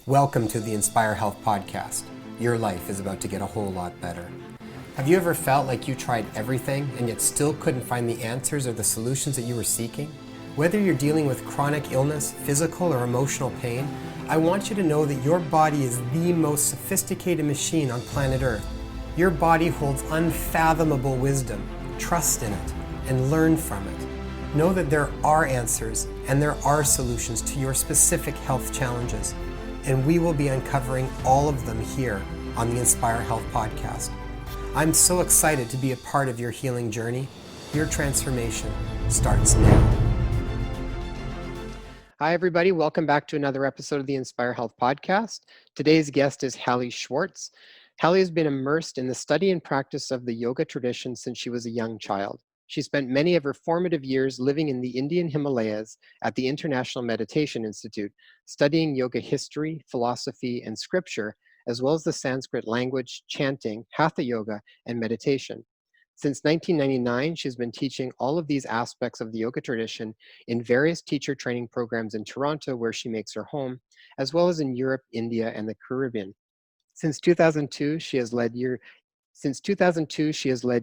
Welcome to the Inspire Health Podcast. Your life is about to get a whole lot better. Have you ever felt like you tried everything and yet still couldn't find the answers or the solutions that you were seeking? Whether you're dealing with chronic illness, physical or emotional pain, I want you to know that your body is the most sophisticated machine on planet Earth. Your body holds unfathomable wisdom. Trust in it and learn from it. Know that there are answers and there are solutions to your specific health challenges. And we will be uncovering all of them here on the Inspire Health Podcast. I'm so excited to be a part of your healing journey. Your transformation starts now. Hi, everybody. Welcome back to another episode of the Inspire Health Podcast. Today's guest is Hali Schwartz. Hali has been immersed in the study and practice of the yoga tradition since she was a young child. She spent many of her formative years living in the Indian Himalayas at the International Meditation Institute, studying yoga history, philosophy, and scripture, as well as the Sanskrit language, chanting, Hatha yoga, and meditation. Since 1999, she's been teaching all of these aspects of the yoga tradition in various teacher training programs in Toronto, where she makes her home, as well as in Europe, India, and the Caribbean. Since 2002, she has led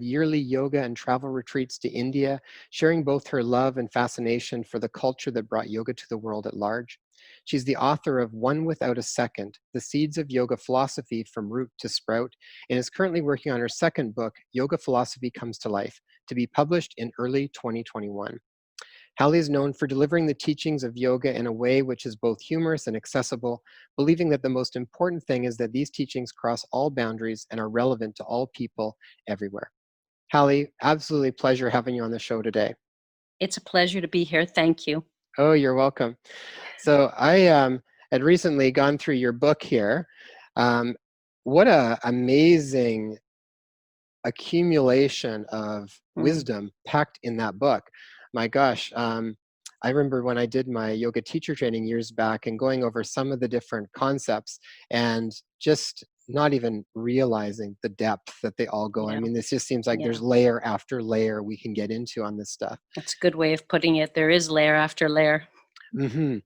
yearly yoga and travel retreats to India, sharing both her love and fascination for the culture that brought yoga to the world at large. She's the author of One Without a Second, The Seeds of Yoga Philosophy from Root to Sprout, and is currently working on her second book, Yoga Philosophy Comes to Life, to be published in early 2021. Hali is known for delivering the teachings of yoga in a way which is both humorous and accessible, believing that the most important thing is that these teachings cross all boundaries and are relevant to all people everywhere. Hali, absolutely pleasure having you on the show today. It's a pleasure to be here. Thank you. Oh, you're welcome. So I had recently gone through your book here. What a amazing accumulation of wisdom packed in that book. My gosh, I remember when I did my yoga teacher training years back and going over some of the different concepts and just not even realizing the depth that they all go. I mean, this just seems like there's layer after layer we can get into on this stuff. That's a good way of putting it. There is layer after layer. Mm-hmm.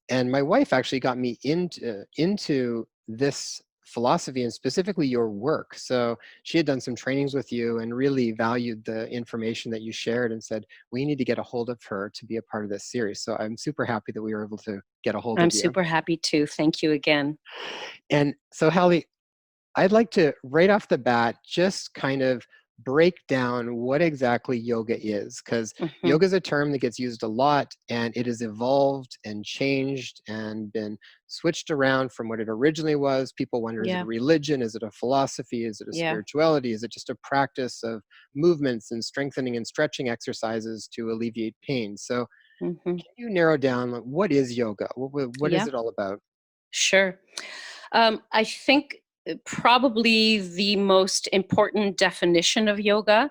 And my wife actually got me into this philosophy and specifically your work. So she had done some trainings with you and really valued the information that you shared and said, we need to get a hold of her to be a part of this series. So I'm super happy that we were able to get a hold of I'm you. super happy too. Thank you again. And so Hali, I'd like to right off the bat just kind of break down what exactly yoga is, because yoga is a term that gets used a lot and it has evolved and changed and been switched around from what it originally was. People wonder, is it a religion? Is it a philosophy? Is it a spirituality? Is it just a practice of movements and strengthening and stretching exercises to alleviate pain? So can you narrow down, like, what is yoga? What is it all about? Sure. I think probably the most important definition of yoga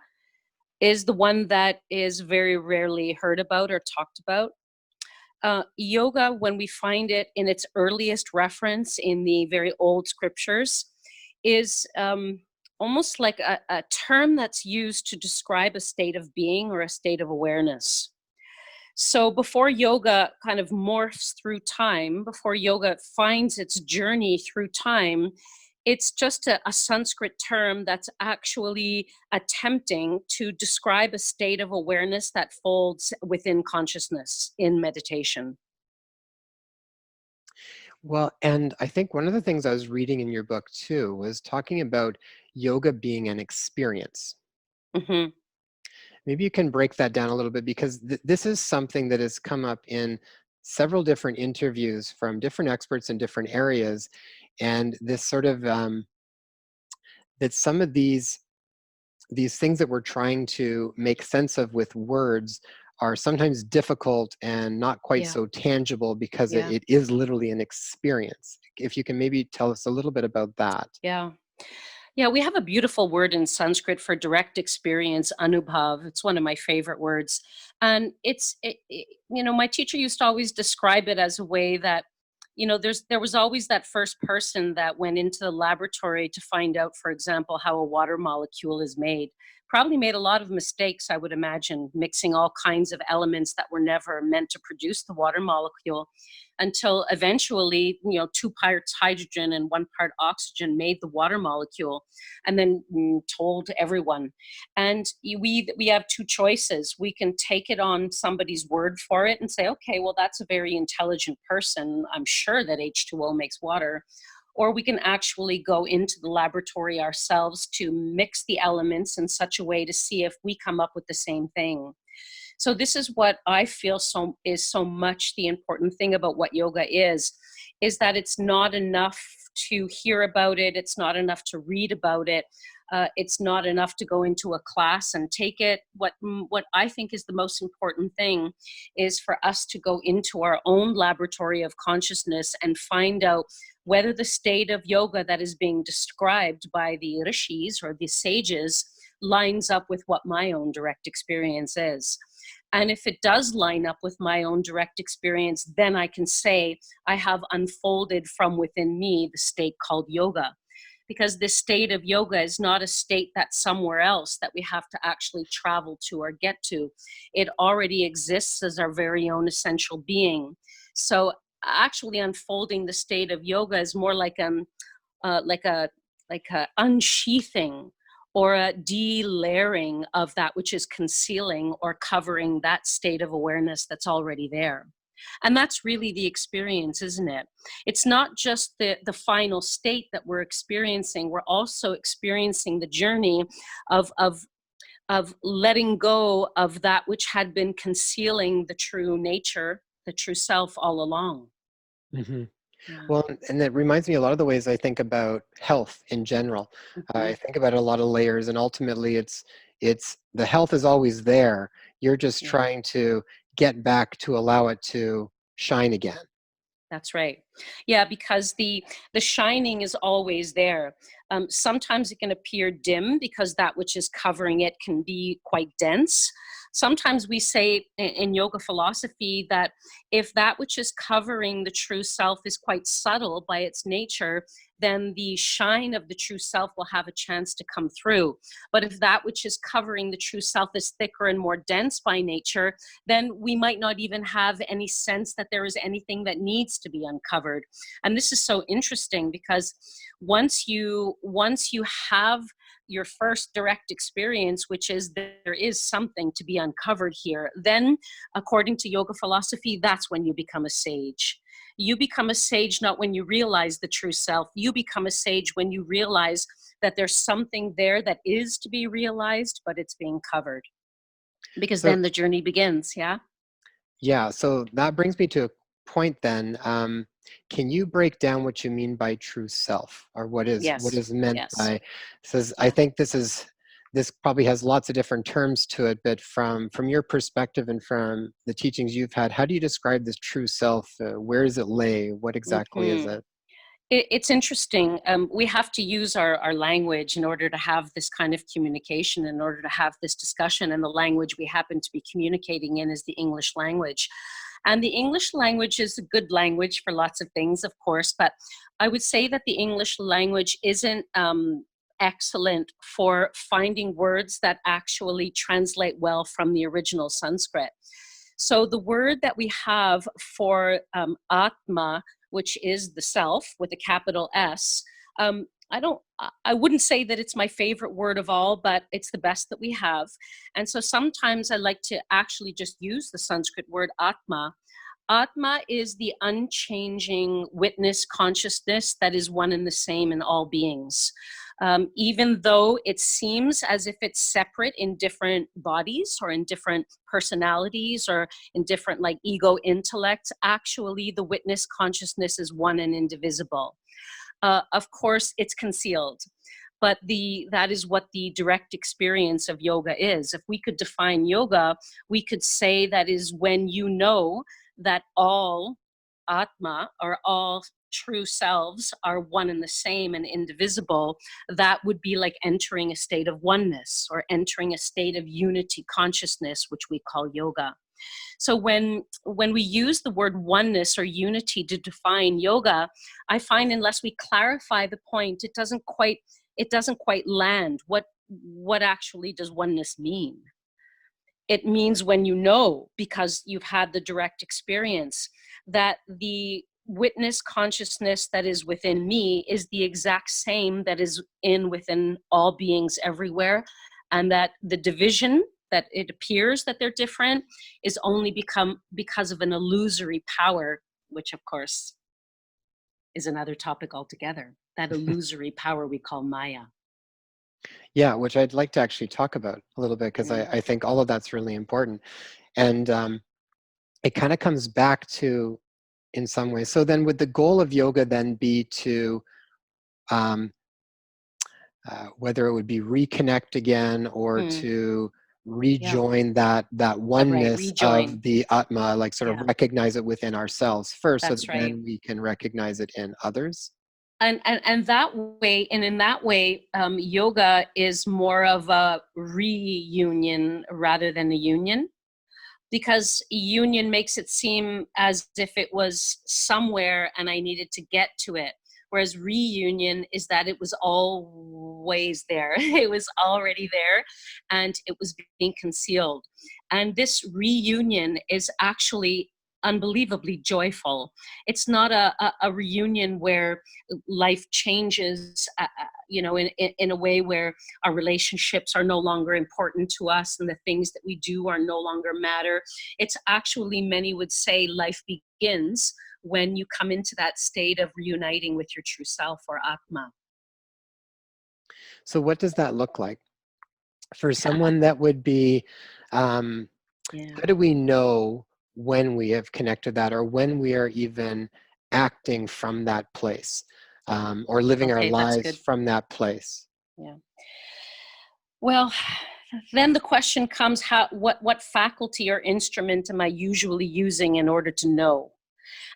is the one that is very rarely heard about or talked about. Yoga, when we find it in its earliest reference in the very old scriptures, is almost like a term that's used to describe a state of being or a state of awareness. So before yoga kind of morphs through time, before yoga finds its journey through time, it's just a Sanskrit term that's actually attempting to describe a state of awareness that folds within consciousness in meditation. Well, and I think one of the things I was reading in your book too was talking about yoga being an experience. Maybe you can break that down a little bit, because this is something that has come up in several different interviews from different experts in different areas. And this sort of, that some of these things that we're trying to make sense of with words are sometimes difficult and not quite so tangible, because it is literally an experience. If you can maybe tell us a little bit about that. Yeah, we have a beautiful word in Sanskrit for direct experience, anubhav. It's one of my favorite words. And my teacher used to always describe it as a way that, there was always that first person that went into the laboratory to find out, for example, how a water molecule is made. probably made a lot of mistakes, I would imagine, mixing all kinds of elements that were never meant to produce the water molecule, until eventually, 2 parts hydrogen and 1 part oxygen made the water molecule, and then told everyone. And we have 2 choices. We can take it on somebody's word for it and say, okay, well, that's a very intelligent person. I'm sure that H2O makes water. Or we can actually go into the laboratory ourselves to mix the elements in such a way to see if we come up with the same thing. So this is what I feel is so much the important thing about what yoga is that it's not enough to hear about it. It's not enough to read about it. It's not enough to go into a class and take it. What I think is the most important thing is for us to go into our own laboratory of consciousness and find out whether the state of yoga that is being described by the rishis or the sages lines up with what my own direct experience is. And if it does line up with my own direct experience, then I can say I have unfolded from within me the state called yoga. Because this state of yoga is not a state that's somewhere else that we have to actually travel to or get to. It already exists as our very own essential being. So actually unfolding the state of yoga is more like a unsheathing or a delayering of that which is concealing or covering that state of awareness that's already there. And that's really the experience, isn't it? It's not just the final state that we're experiencing. We're also experiencing the journey of letting go of that which had been concealing the true nature, the true self all along. Mm-hmm. Yeah. Well, and it reminds me a lot of the ways I think about health in general. I think about a lot of layers, and ultimately it's the health is always there. You're just trying to get back to allow it to shine again. That's right. Yeah, because the shining is always there. Sometimes it can appear dim because that which is covering it can be quite dense. Sometimes we say in yoga philosophy that if that which is covering the true self is quite subtle by its nature, then the shine of the true self will have a chance to come through. But if that which is covering the true self is thicker and more dense by nature, then we might not even have any sense that there is anything that needs to be uncovered. And this is so interesting because once you have your first direct experience, which is that there is something to be uncovered here, then according to yoga philosophy, that's when you become a sage. You become a sage not when you realize the true self. You become a sage when you realize that there's something there that is to be realized, but it's being covered. Because then the journey begins, yeah? Yeah, so that brings me to a point then. Can you break down what you mean by true self, or what is meant by? Says I think this probably has lots of different terms to it, but from your perspective and from the teachings you've had, how do you describe this true self? Where does it lay? What exactly is it? It's interesting. We have to use our language in order to have this kind of communication, in order to have this discussion, and the language we happen to be communicating in is the English language. And the English language is a good language for lots of things, of course, but I would say that the English language isn't excellent for finding words that actually translate well from the original Sanskrit. So the word that we have for Atma, which is the self with a capital S, I wouldn't say that it's my favorite word of all, but it's the best that we have. And so sometimes I like to actually just use the Sanskrit word Atma. Atma is the unchanging witness consciousness that is one and the same in all beings. Even though it seems as if it's separate in different bodies or in different personalities or in different like ego intellects, actually the witness consciousness is one and indivisible. Of course, it's concealed, but that is what the direct experience of yoga is. If we could define yoga, we could say that is when you know that all Atma, or all true selves, are one and the same and indivisible. That would be like entering a state of oneness or entering a state of unity consciousness, which we call yoga. So when we use the word oneness or unity to define yoga, I find unless we clarify the point, it doesn't quite land. What what actually does oneness mean? It means when you know, because you've had the direct experience, that the witness consciousness that is within me is the exact same that is within all beings everywhere, and that the division that it appears that they're different is only because of an illusory power, which of course is another topic altogether, that illusory power we call Maya. Yeah, which I'd like to actually talk about a little bit, because I think all of that's really important. And it kind of comes back to, in some ways, so then would the goal of yoga then be to, whether it would be reconnect again, or to rejoin that oneness rejoin. of the Atma, like sort of Yeah. recognize it within ourselves first, That's so that right. then we can recognize it in others? And that way, and in that way, yoga is more of a reunion rather than a union, because union makes it seem as if it was somewhere and I needed to get to it. Whereas reunion is that it was always there. It was already there and it was being concealed. And this reunion is actually unbelievably joyful. It's not a reunion where life changes, in a way where our relationships are no longer important to us and the things that we do are no longer matter. It's actually, many would say, life begins when you come into that state of reuniting with your true self, or Atma. So what does that look like for someone that would be, how do we know when we have connected that, or when we are even acting from that place, or living our lives from that place? Yeah. Well, then the question comes, what faculty or instrument am I usually using in order to know?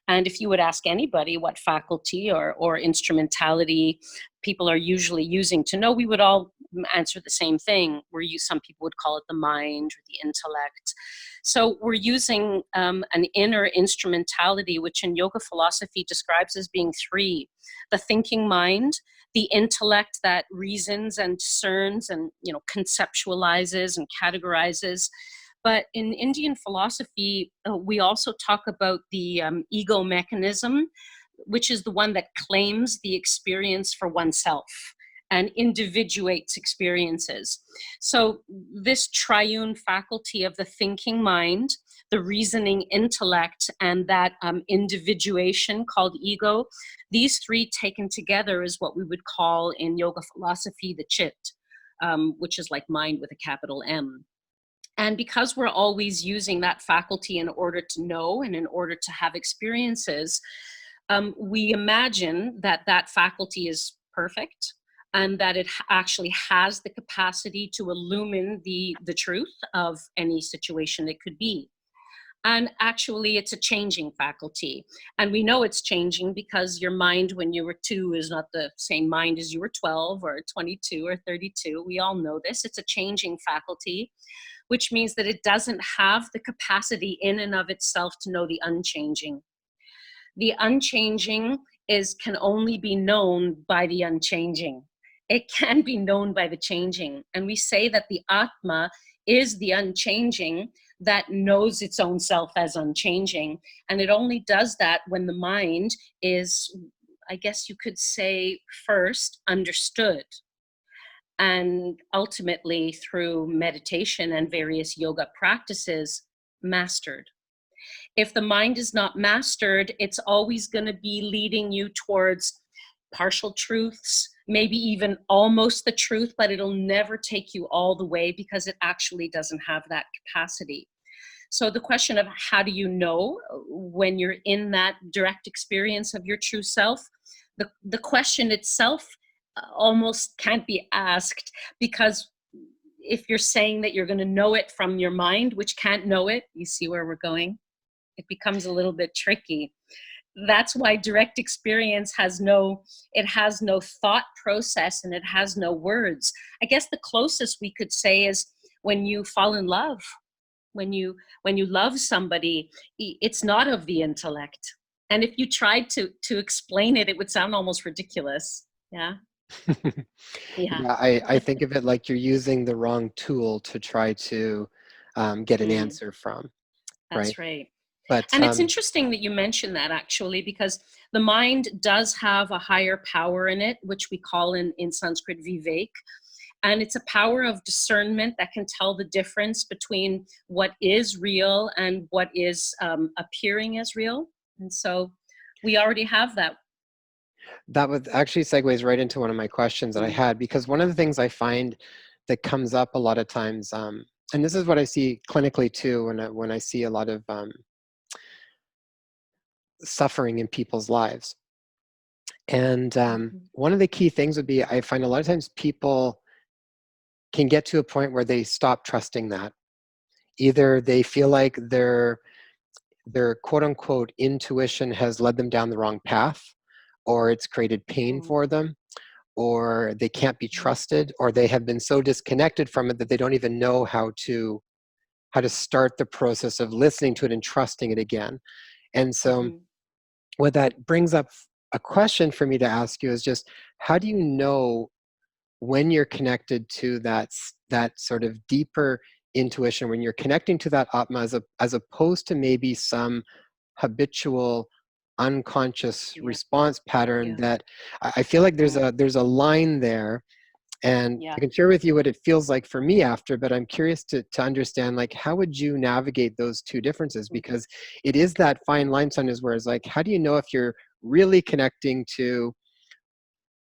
And if you would ask anybody what faculty or instrumentality people are usually using to know, we would all answer the same thing. Some people would call it the mind or the intellect. So we're using an inner instrumentality, which in yoga philosophy describes as being three: the thinking mind, the intellect that reasons and discerns and conceptualizes and categorizes. But in Indian philosophy, we also talk about the ego mechanism, which is the one that claims the experience for oneself and individuates experiences. So this triune faculty of the thinking mind, the reasoning intellect, and that individuation called ego, these three taken together is what we would call in yoga philosophy the chit, which is like mind with a capital M. And because we're always using that faculty in order to know and in order to have experiences, we imagine that that faculty is perfect and that it actually has the capacity to illumine the truth of any situation it could be. And actually, it's a changing faculty. And we know it's changing because your mind when you were 2 is not the same mind as you were 12 or 22 or 32. We all know this. It's a changing faculty, which means that it doesn't have the capacity in and of itself to know the unchanging. The unchanging can only be known by the unchanging. It can be known by the changing. And we say that the Atma is the unchanging that knows its own self as unchanging. And it only does that when the mind is, I guess you could say, first understood, and ultimately through meditation and various yoga practices, mastered. If the mind is not mastered, it's always going to be leading you towards partial truths, maybe even almost the truth, but it'll never take you all the way because it actually doesn't have that capacity. So the question of how do you know when you're in that direct experience of your true self, the question itself almost can't be asked, because if you're saying that you're going to know it from your mind, which can't know it, you see where we're going? It becomes a little bit tricky. That's why direct experience has no thought process and it has no words. I guess the closest we could say is when you fall in love, when you love somebody, it's not of the intellect. And if you tried to explain it, it would sound almost ridiculous. Yeah. Yeah. Yeah, I think of it like you're using the wrong tool to try to get an Mm, answer from, right? that's right. But And it's interesting that you mention that, actually, because the mind does have a higher power in it, which we call in Sanskrit vivek. And it's a power of discernment that can tell the difference between what is real and what is appearing as real. And so we already have that. that would actually segues right into one of my questions that I Mm, had, because one of the things I find that comes up a lot of times, and this is what I see clinically too, when I see a lot of suffering in people's lives. And mhm, one of the key things would be, I find a lot of times people can get to a point where they stop trusting that. Either they feel like their quote unquote intuition has led them down the wrong path, or it's created pain mm, for them, or they can't be mm, trusted, or they have been so disconnected from it that they don't even know how to start the process of listening to it and trusting it again. And so mhm, what that brings up, a question for me to ask you is just, how do you know when you're connected to that sort of deeper intuition, when you're connecting to that atma, as opposed to maybe some habitual unconscious yeah, response pattern, yeah, that I feel like mm, there's a line there. And I yeah. can share with you what it feels like for me after, but I'm curious to understand, like, how would you navigate those two differences? Mm, Because it is that fine line sometimes where it's like, how do you know if you're really connecting to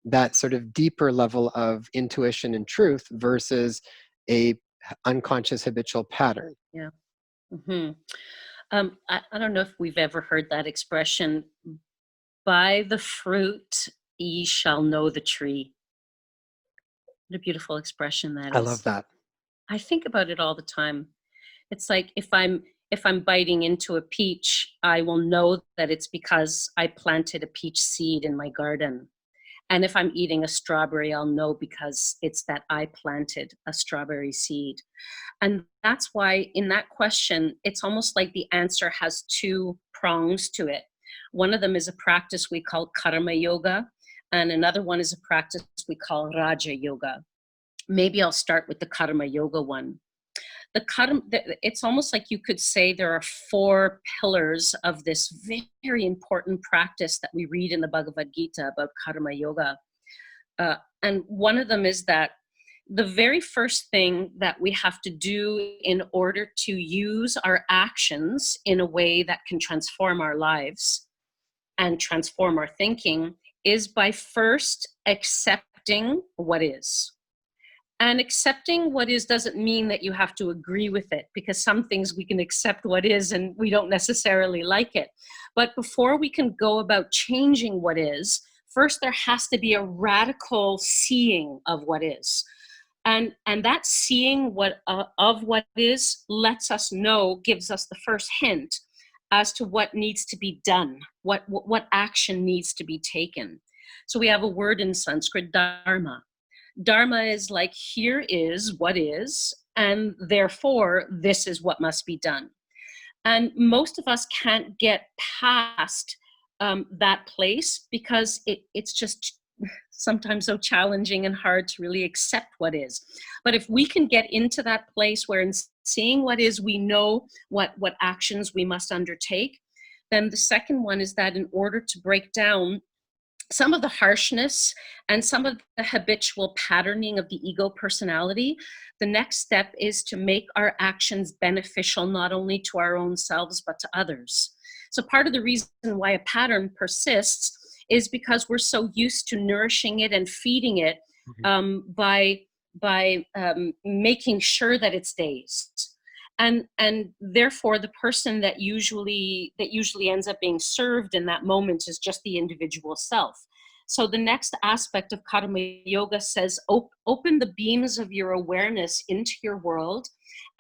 that sort of deeper level of intuition and truth versus a unconscious habitual pattern? yeah. Hmm. I don't know if we've ever heard that expression, by the fruit ye shall know the tree. What a beautiful expression that I love is. that. I think about it all the time. It's like if I'm biting into a peach, I will know that it's because I planted a peach seed in my garden. And if I'm eating a strawberry, I'll know because it's that I planted a strawberry seed. And that's why in that question, it's almost like the answer has two prongs to it. One of them is a practice we call karma yoga, and another one is a practice we call raja yoga. Maybe I'll start with the karma yoga one. The karma, it's almost like you could say there are four pillars of this very important practice that we read in the Bhagavad Gita about karma yoga. And one of them is that the very first thing that we have to do in order to use our actions in a way that can transform our lives and transform our thinking is by first accepting what is. And accepting what is doesn't mean that you have to agree with it, because some things we can accept what is and we don't necessarily like it. But before we can go about changing what is, first there has to be a radical seeing of what is. And that seeing of what is lets us know, gives us the first hint as to what needs to be done, what action needs to be taken. So we have a word in Sanskrit, dharma. Dharma is like, here is what is, and therefore this is what must be done. And most of us can't get past that place because it's just sometimes so challenging and hard to really accept what is. But if we can get into that place where in seeing what is, we know what actions we must undertake, then the second one is that in order to break down some of the harshness and some of the habitual patterning of the ego personality, the next step is to make our actions beneficial not only to our own selves, but to others. So part of the reason why a pattern persists is because we're so used to nourishing it and feeding it Mhm. by making sure that it stays. And therefore the person that usually ends up being served in that moment is just the individual self. So the next aspect of karma yoga says open the beams of your awareness into your world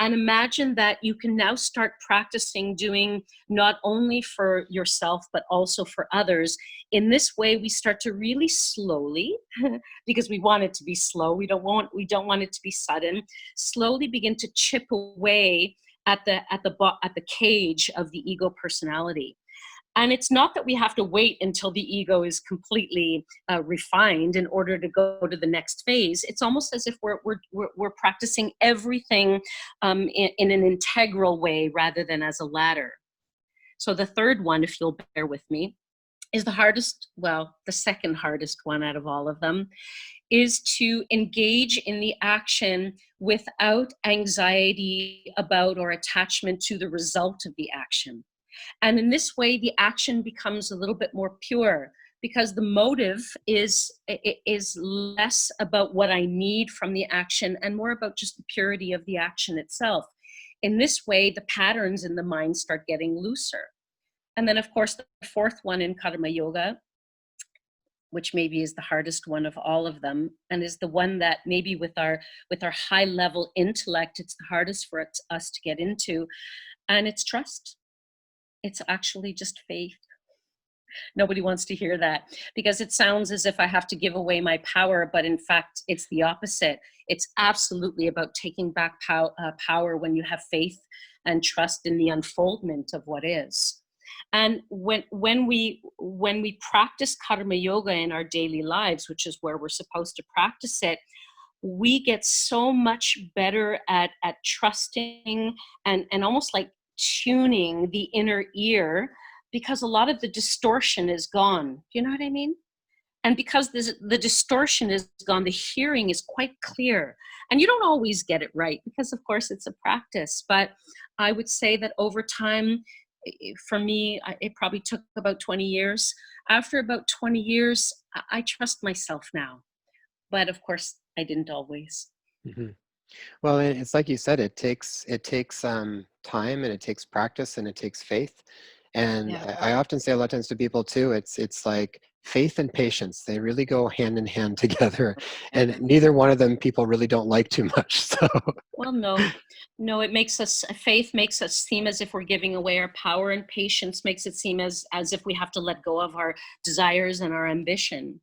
and imagine that you can now start practicing doing not only for yourself but also for others. In this way we start to really slowly because we want it to be slow, we don't want it to be sudden, slowly begin to chip away at the cage of the ego personality. And it's not that we have to wait until the ego is completely refined in order to go to the next phase. It's almost as if we're practicing everything in an integral way rather than as a ladder. So the third one, if you'll bear with me, is the hardest, well, the second hardest one out of all of them, is to engage in the action without anxiety about or attachment to the result of the action. And in this way, the action becomes a little bit more pure, because the motive is less about what I need from the action and more about just the purity of the action itself. In this way, the patterns in the mind start getting looser. And then, of course, the fourth one in Karma Yoga, which maybe is the hardest one of all of them, and is the one that maybe with our high level intellect, it's the hardest for us to get into, and it's trust. It's actually just faith. Nobody wants to hear that, because it sounds as if I have to give away my power, but in fact, it's the opposite. It's absolutely about taking back power when you have faith and trust in the unfoldment of what is. And when we practice karma yoga in our daily lives, which is where we're supposed to practice it, we get so much better at trusting and almost like tuning the inner ear, because a lot of the distortion is gone. You know what I mean? And because the distortion is gone, the hearing is quite clear. And you don't always get it right, because of course it's a practice. But I would say that over time, for me, it probably took about 20 years. After about 20 years, I trust myself now. But of course, I didn't always. Mm-hmm. Well, it's like you said, it takes time, and it takes practice, and it takes faith. And Yeah. I often say a lot of times to people too, it's like faith and patience. They really go hand in hand together, and neither one of them people really don't like too much. So. Well, no, it makes us, faith makes us seem as if we're giving away our power, and patience makes it seem as if we have to let go of our desires and our ambition.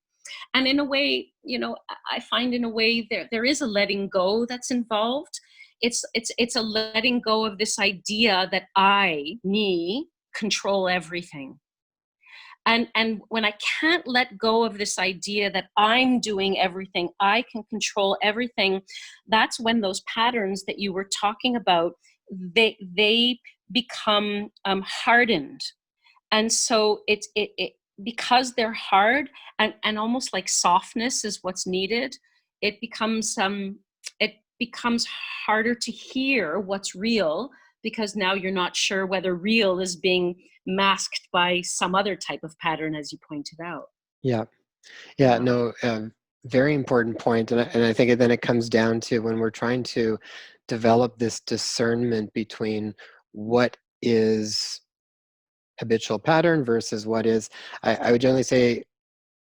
And in a way, you know, I find in a way there is a letting go that's involved. It's a letting go of this idea that me, control everything. And when I can't let go of this idea that I'm doing everything, I can control everything, that's when those patterns that you were talking about, they become hardened. And so it because they're hard, and almost like softness is what's needed, it becomes harder to hear what's real, because now you're not sure whether real is being masked by some other type of pattern, as you pointed out. Yeah. Yeah. No, very important point. And I think then it comes down to when we're trying to develop this discernment between what is habitual pattern versus what is, I would generally say,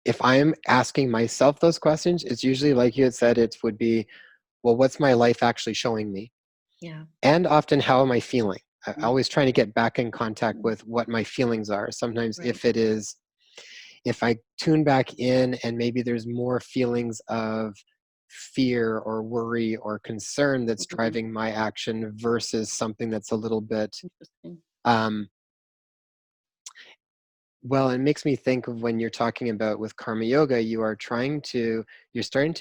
if I'm asking myself those questions, it's usually like you had said, it would be, well, what's my life actually showing me? Yeah. And often, how am I feeling? I Mm. always trying to get back in contact with what my feelings are. Sometimes Right. if I tune back in and maybe there's more feelings of fear or worry or concern that's driving my action versus something that's a little bit, Interesting. well, it makes me think of when you're talking about with karma yoga, you're starting to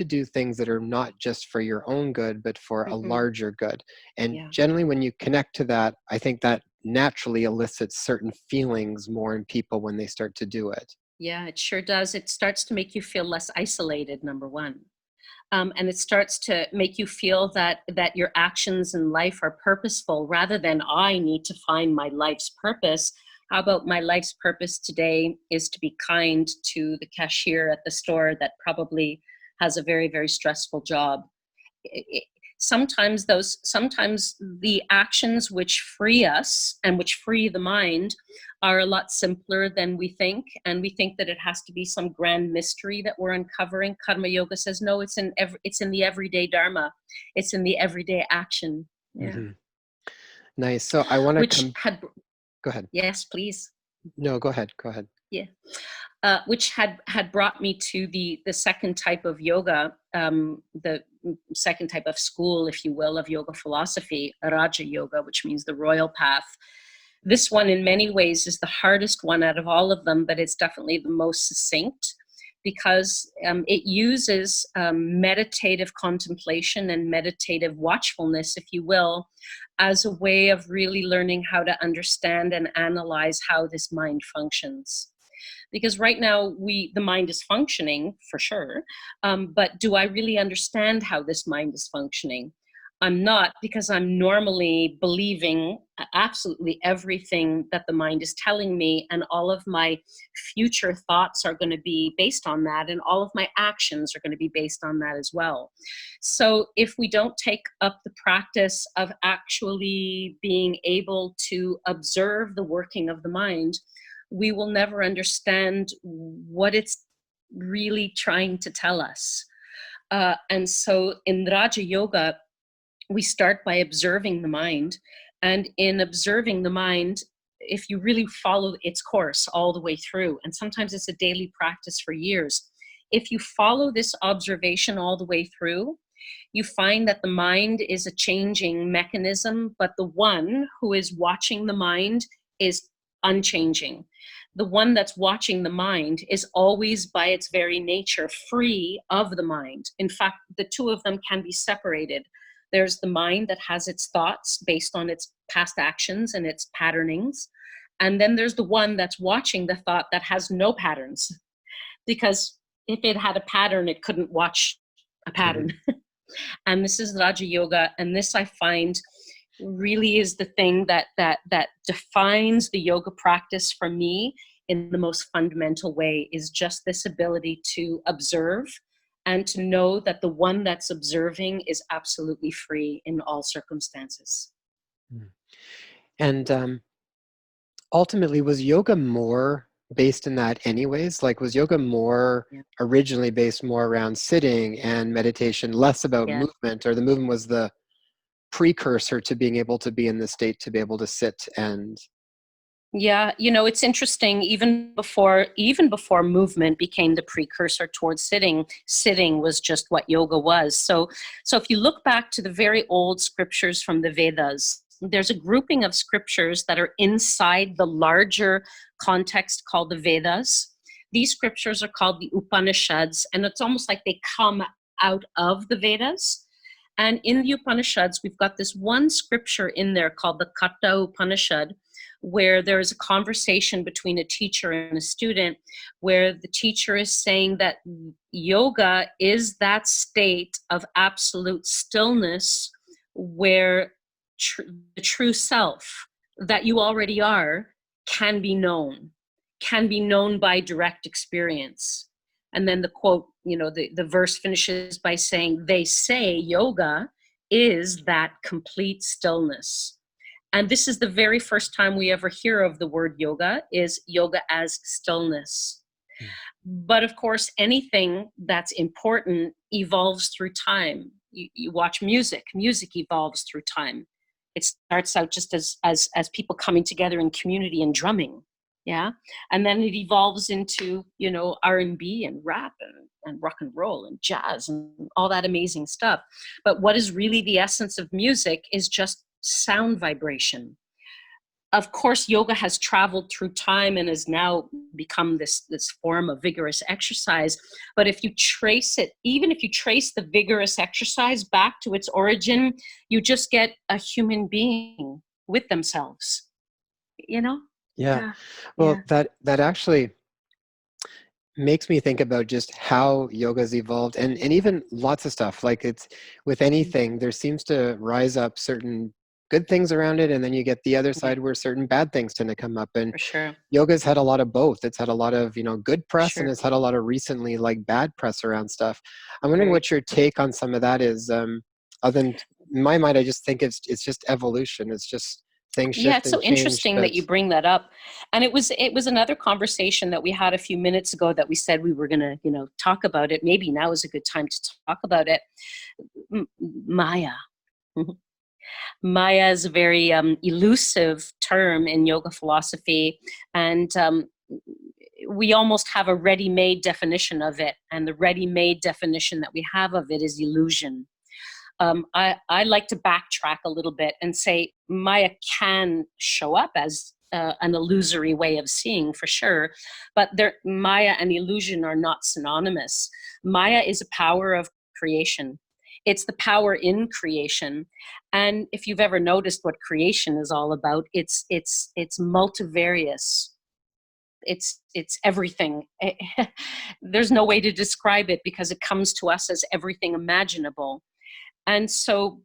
do things that are not just for your own good, but for a larger good. And Yeah. generally when you connect to that, I think that naturally elicits certain feelings more in people when they start to do it. Yeah, it sure does. It starts to make you feel less isolated, number one. And it starts to make you feel that your actions in life are purposeful, rather than I need to find my life's purpose. How about my life's purpose today is to be kind to the cashier at the store that probably has a very, very stressful job. It, sometimes the actions which free us and which free the mind are a lot simpler than we think, and we think that it has to be some grand mystery that we're uncovering. Karma yoga says no, it's in the everyday dharma, it's in the everyday action. Yeah. Mm-hmm. Nice. So I want to come. Go ahead. Yes, please. No, go ahead. Yeah. Which had brought me to the second type of yoga, the second type of school, if you will, of yoga philosophy, Raja Yoga, which means the royal path. This one, in many ways, is the hardest one out of all of them, but it's definitely the most succinct because it uses meditative contemplation and meditative watchfulness, if you will, as a way of really learning how to understand and analyze how this mind functions. Because right now the mind is functioning for sure, but do I really understand how this mind is functioning? I'm not, because I'm normally believing absolutely everything that the mind is telling me, and all of my future thoughts are going to be based on that, and all of my actions are going to be based on that as well. So if we don't take up the practice of actually being able to observe the working of the mind, we will never understand what it's really trying to tell us. And so in Raja Yoga, we start by observing the mind. And in observing the mind, if you really follow its course all the way through, and sometimes it's a daily practice for years, if you follow this observation all the way through, you find that the mind is a changing mechanism, but the one who is watching the mind is unchanging. The one that's watching the mind is always by its very nature free of the mind. In fact, the two of them can be separated. There's the mind that has its thoughts based on its past actions and its patternings. And then there's the one that's watching the thought that has no patterns. Because if it had a pattern, it couldn't watch a pattern. Mm-hmm. And this is Raja Yoga. And this, I find, really is the thing that defines the yoga practice for me in the most fundamental way, is just this ability to observe and to know that the one that's observing is absolutely free in all circumstances. And ultimately, was yoga more based in that anyways? Like, was yoga more originally based more around sitting and meditation, less about movement, or the movement was the precursor to being able to be in the state to be able to sit and... Yeah, it's interesting, even before movement became the precursor towards sitting was just what yoga was. So if you look back to the very old scriptures from the Vedas, there's a grouping of scriptures that are inside the larger context called the Vedas. These scriptures are called the Upanishads, and it's almost like they come out of the Vedas. And in the Upanishads, we've got this one scripture in there called the Katha Upanishad, where there is a conversation between a teacher and a student, where the teacher is saying that yoga is that state of absolute stillness where the true self that you already are can be known by direct experience. And then the quote, the verse finishes by saying, they say yoga is that complete stillness. And this is the very first time we ever hear of the word yoga, is yoga as stillness. But of course, anything that's important evolves through time. You watch music evolves through time. It starts out just as people coming together in community and drumming. Yeah. And then it evolves into, R&B and rap and rock and roll and jazz and all that amazing stuff. But what is really the essence of music is just sound vibration. Of course, yoga has traveled through time and has now become this form of vigorous exercise. But if you trace it, even if you trace the vigorous exercise back to its origin, you just get a human being with themselves, Yeah. Well, that actually makes me think about just how yoga's evolved, and even lots of stuff. Like, it's with anything, there seems to rise up certain good things around it, and then you get the other side where certain bad things tend to come up. And for sure, yoga's had a lot of both. It's had a lot of good press, and it's had a lot of recently bad press around stuff. I'm wondering what your take on some of that is. Other than, in my mind, I just think it's just evolution. It's just things shift. Yeah, it's so interesting that you bring that up. And it was another conversation that we had a few minutes ago that we said we were going to, talk about it. Maybe now is a good time to talk about it. Maya. Maya is a very elusive term in yoga philosophy. And we almost have a ready-made definition of it. And the ready-made definition that we have of it is illusion. I like to backtrack a little bit and say Maya can show up as an illusory way of seeing, for sure, but Maya and illusion are not synonymous. Maya is a power of creation. It's the power in creation. And if you've ever noticed what creation is all about, it's multivarious. It's everything. There's no way to describe it because it comes to us as everything imaginable. And so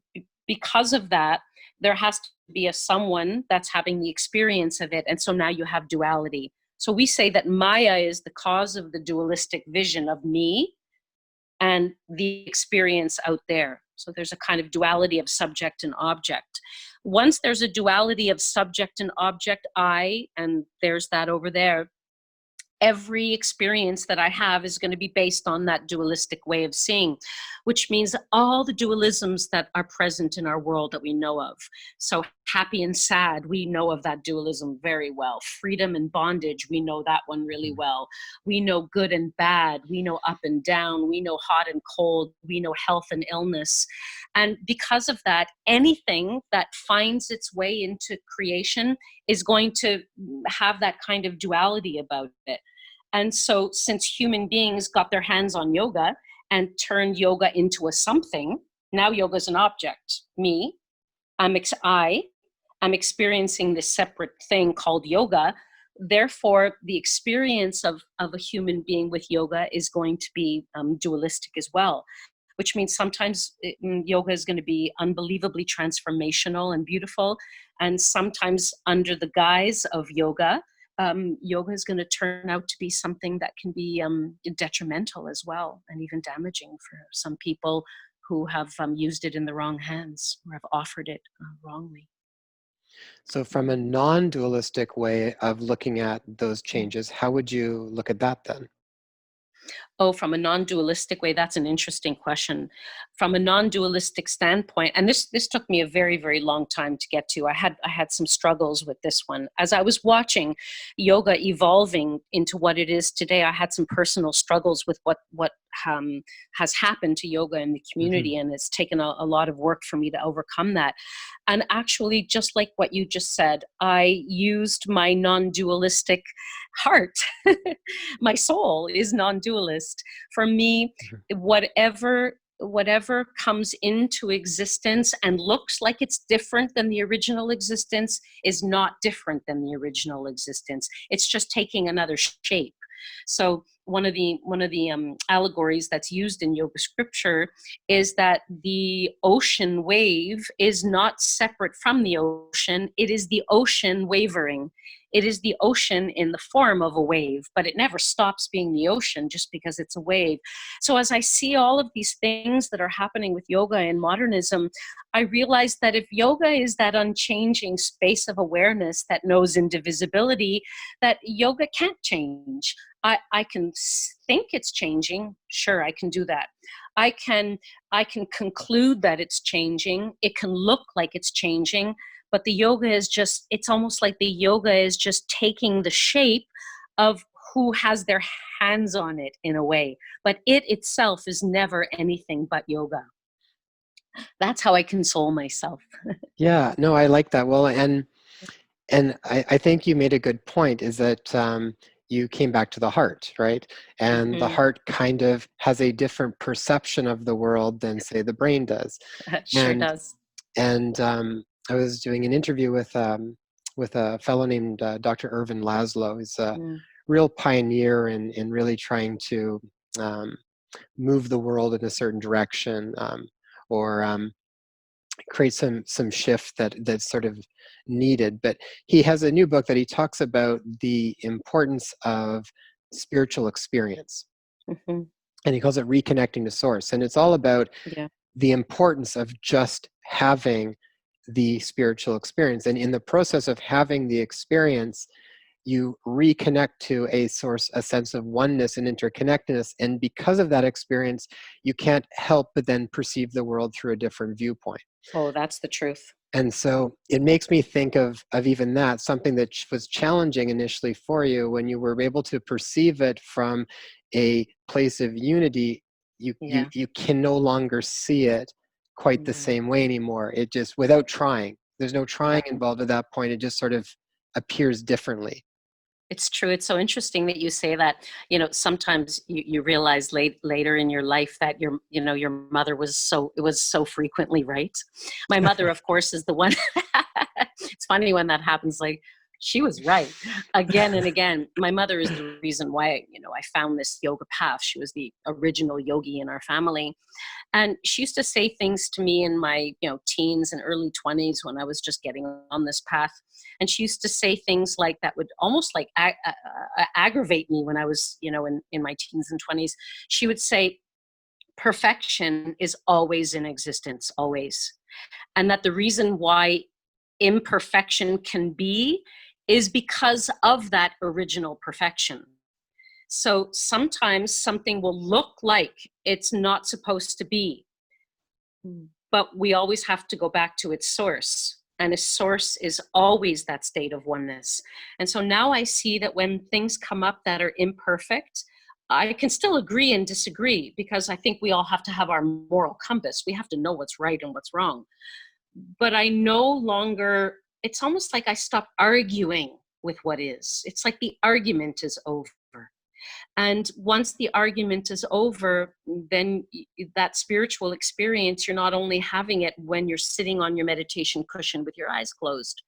because of that, there has to be a someone that's having the experience of it. And so now you have duality. So we say that Maya is the cause of the dualistic vision of me and the experience out there. So there's a kind of duality of subject and object. Once there's a duality of subject and object, and there's that over there, every experience that I have is going to be based on that dualistic way of seeing, which means all the dualisms that are present in our world that we know of. So happy and sad, we know of that dualism very well. Freedom and bondage, we know that one really well. We know good and bad, we know up and down, we know hot and cold, we know health and illness. And because of that, anything that finds its way into creation is going to have that kind of duality about it. And so since human beings got their hands on yoga and turned yoga into a something, now yoga is an object. Me, I'm experiencing this separate thing called yoga. Therefore, the experience of a human being with yoga is going to be dualistic as well, which means sometimes yoga is going to be unbelievably transformational and beautiful. And sometimes under the guise of yoga, yoga is going to turn out to be something that can be detrimental as well, and even damaging for some people who have used it in the wrong hands or have offered it wrongly. So from a non-dualistic way of looking at those changes, how would you look at that then? Oh, from a non-dualistic way, that's an interesting question. From a non-dualistic standpoint, and this took me a very, very long time to get to. I had some struggles with this one. As I was watching yoga evolving into what it is today, I had some personal struggles with what has happened to yoga in the community, and it's taken a lot of work for me to overcome that. And actually, just like what you just said, I used my non-dualistic heart. My soul is non-dualist. For me, whatever comes into existence and looks like it's different than the original existence is not different than the original existence. It's just taking another shape. So one of the allegories that's used in yoga scripture is that the ocean wave is not separate from the ocean. It is the ocean wavering. It is the ocean in the form of a wave, but it never stops being the ocean just because it's a wave. So as I see all of these things that are happening with yoga and modernism, I realize that if yoga is that unchanging space of awareness that knows indivisibility, that yoga can't change. I can think it's changing. Sure, I can do that. I can conclude that it's changing. It can look like it's changing, but the yoga is just, it's almost like the yoga is just taking the shape of who has their hands on it in a way. But it itself is never anything but yoga. That's how I console myself. Yeah, no, I like that. Well, and I think you made a good point, is that you came back to the heart, right? And the heart kind of has a different perception of the world than, say, the brain does. Sure does. And I was doing an interview with a fellow named Dr. Irvin Laszlo. He's a real pioneer in really trying to move the world in a certain direction, or create some shift that's sort of needed. But he has a new book that he talks about the importance of spiritual experience. And he calls it Reconnecting to Source. And it's all about the importance of just having the spiritual experience. And in the process of having the experience, you reconnect to a source, a sense of oneness and interconnectedness. And because of that experience, you can't help but then perceive the world through a different viewpoint. Oh, that's the truth. And so it makes me think of even that, something that was challenging initially for you when you were able to perceive it from a place of unity. You can no longer see it quite the same way anymore. It just, without trying, there's no trying Yeah. involved at that point. It just sort of appears differently. It's true. It's so interesting that you say that. Sometimes you realize later in your life that your mother was so frequently right. My mother, of course, is the one. It's funny when that happens. Like, she was right again and again. My mother is the reason why I found this yoga path. She was the original yogi in our family. And she used to say things to me in my, teens and early 20s when I was just getting on this path. And she used to say things like that would almost like aggravate me when I was, in my teens and 20s. She would say, perfection is always in existence, always. And that the reason why imperfection can be is because of that original perfection. So sometimes something will look like it's not supposed to be, but we always have to go back to its source. And its source is always that state of oneness. And so now I see that when things come up that are imperfect, I can still agree and disagree, because I think we all have to have our moral compass. We have to know what's right and what's wrong. But I no longer, it's almost like I stop arguing with what is. It's like the argument is over. And once the argument is over, then that spiritual experience, you're not only having it when you're sitting on your meditation cushion with your eyes closed.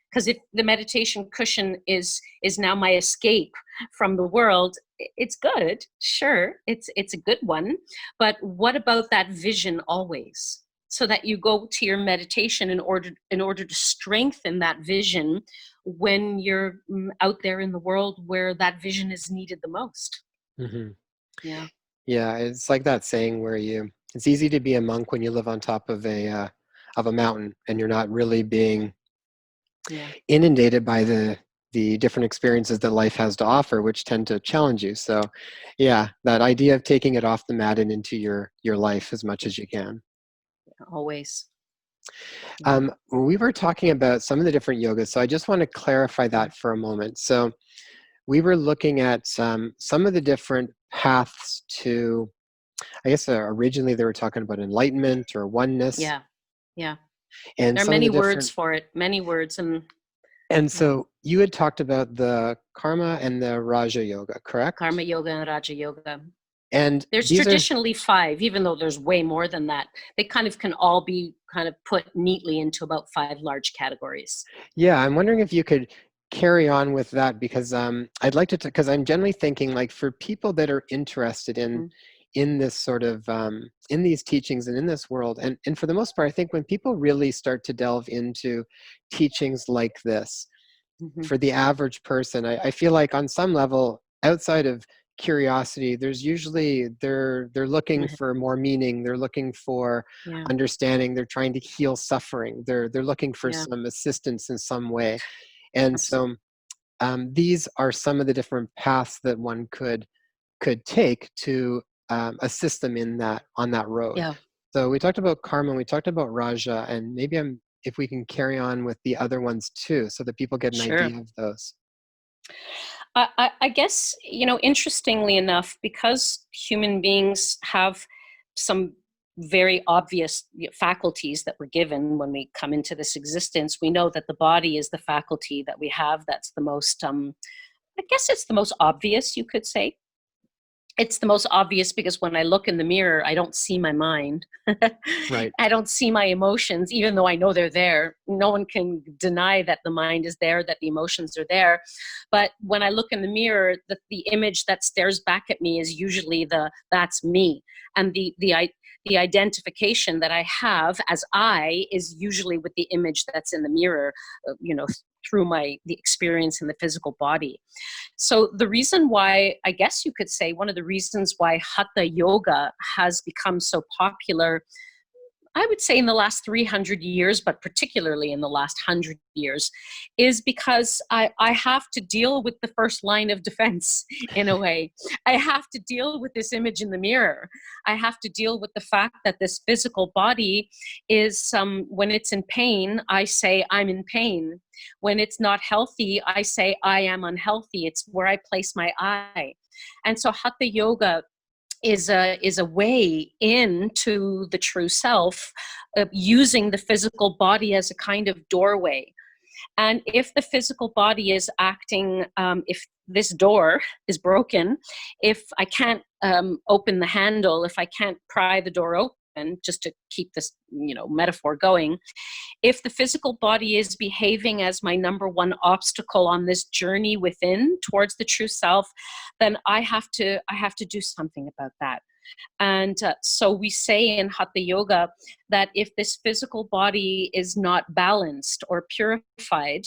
Because if the meditation cushion is now my escape from the world, it's good, sure, it's a good one. But what about that vision always? So that you go to your meditation in order to strengthen that vision when you're out there in the world where that vision is needed the most. Mm-hmm. Yeah. Yeah, it's like that saying where it's easy to be a monk when you live on top of a mountain and you're not really being inundated by the different experiences that life has to offer, which tend to challenge you. So yeah, that idea of taking it off the mat and into your life as much as you can. Always. We were talking about some of the different yogas, so I just want to clarify that for a moment. So we were looking at some of the different paths to, I guess originally they were talking about enlightenment or oneness. Yeah. And there are many words for it, many words. And so you had talked about the karma and the Raja Yoga, correct? Karma Yoga and Raja Yoga. And there's traditionally 5, even though there's way more than that. They kind of can all be kind of put neatly into about 5 large categories. Yeah, I'm wondering if you could carry on with that, because I'd like to, because I'm generally thinking, like, for people that are interested in this sort of, in these teachings and in this world, and for the most part, I think when people really start to delve into teachings like this, for the average person, I feel like on some level, outside of curiosity, there's usually they're looking for more meaning, they're looking for understanding, they're trying to heal suffering, they're looking for some assistance in some way. And so these are some of the different paths that one could take to assist them in that, on that road. So we talked about karma and we talked about Raja, and maybe if we can carry on with the other ones too, so that people get an idea of those. I guess, interestingly enough, because human beings have some very obvious faculties that we're given when we come into this existence, we know that the body is the faculty that we have that's the most, I guess it's the most obvious, you could say. It's the most obvious because when I look in the mirror, I don't see my mind. Right. I don't see my emotions, even though I know they're there. No one can deny that the mind is there, that the emotions are there. But when I look in the mirror, the image that stares back at me is usually that's me. And the identification that I have as I is usually with the image that's in the mirror, through the experience in the physical body. So the reason why, I guess you could say, one of the reasons why Hatha Yoga has become so popular, I would say in the last 300 years, but particularly in the last 100 years, is because I have to deal with the first line of defense in a way. I have to deal with this image in the mirror. I have to deal with the fact that this physical body is, when it's in pain, I say I'm in pain. When it's not healthy, I say I am unhealthy. It's where I place my I. And so Hatha Yoga is a way into the true self, using the physical body as a kind of doorway. And if the physical body is acting, if this door is broken, if I can't open the handle, if I can't pry the door open, just to keep this, metaphor going, if the physical body is behaving as my number one obstacle on this journey within towards the true self, then I have to do something about that. And so we say in Hatha Yoga that if this physical body is not balanced or purified,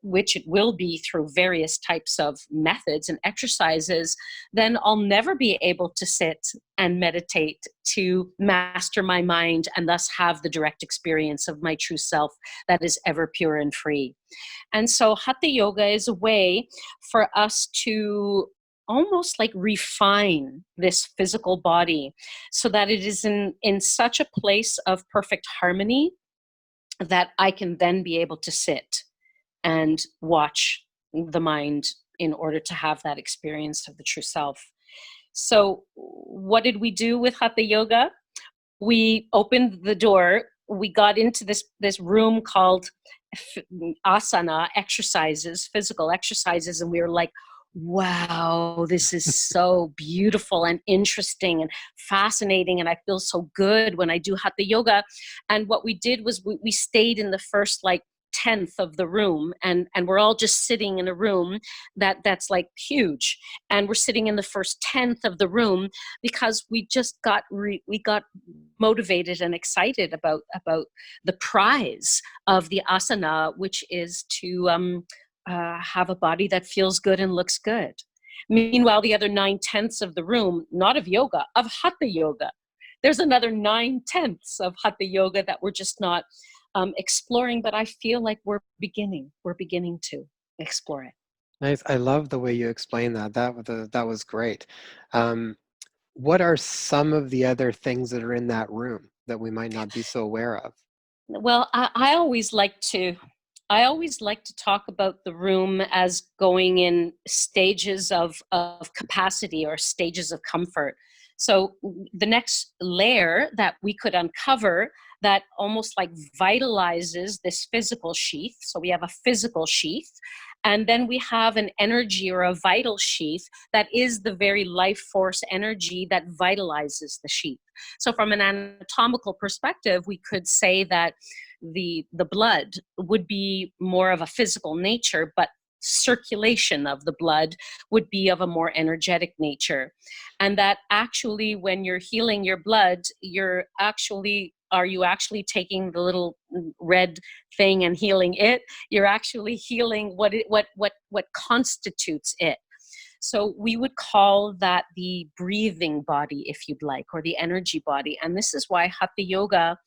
which it will be through various types of methods and exercises, then I'll never be able to sit and meditate to master my mind and thus have the direct experience of my true self that is ever pure and free. And so Hatha Yoga is a way for us to almost like refine this physical body so that it is in such a place of perfect harmony that I can then be able to sit and watch the mind in order to have that experience of the true self. So what did we do with Hatha Yoga? We opened the door, we got into this room called asana exercises, physical exercises, and we were like, wow, this is so beautiful and interesting and fascinating, and I feel so good when I do Hatha Yoga. And what we did was we stayed in the first like 10th of the room, and we're all just sitting in a room that's like huge, and we're sitting in the first 10th of the room because we just got we got motivated and excited about the prize of the asana, which is to have a body that feels good and looks good. Meanwhile, the other 9/10 of the room, not of yoga, of Hatha Yoga. There's another 9/10 of Hatha Yoga that we're just not exploring, but I feel like we're beginning to explore it. Nice. I love the way you explained that. That was great. What are some of the other things that are in that room that we might not be so aware of? Well, I always like to talk about the room as going in stages of capacity or stages of comfort. So the next layer that we could uncover that almost like vitalizes this physical sheath. So we have a physical sheath, and then we have an energy or a vital sheath that is the very life force energy that vitalizes the sheath. So from an anatomical perspective, we could say that the blood would be more of a physical nature, but circulation of the blood would be of a more energetic nature. And that actually when you're healing your blood, are you actually taking the little red thing and healing it? You're actually healing what constitutes it. So we would call that the breathing body, if you'd like, or the energy body. And this is why Hatha Yoga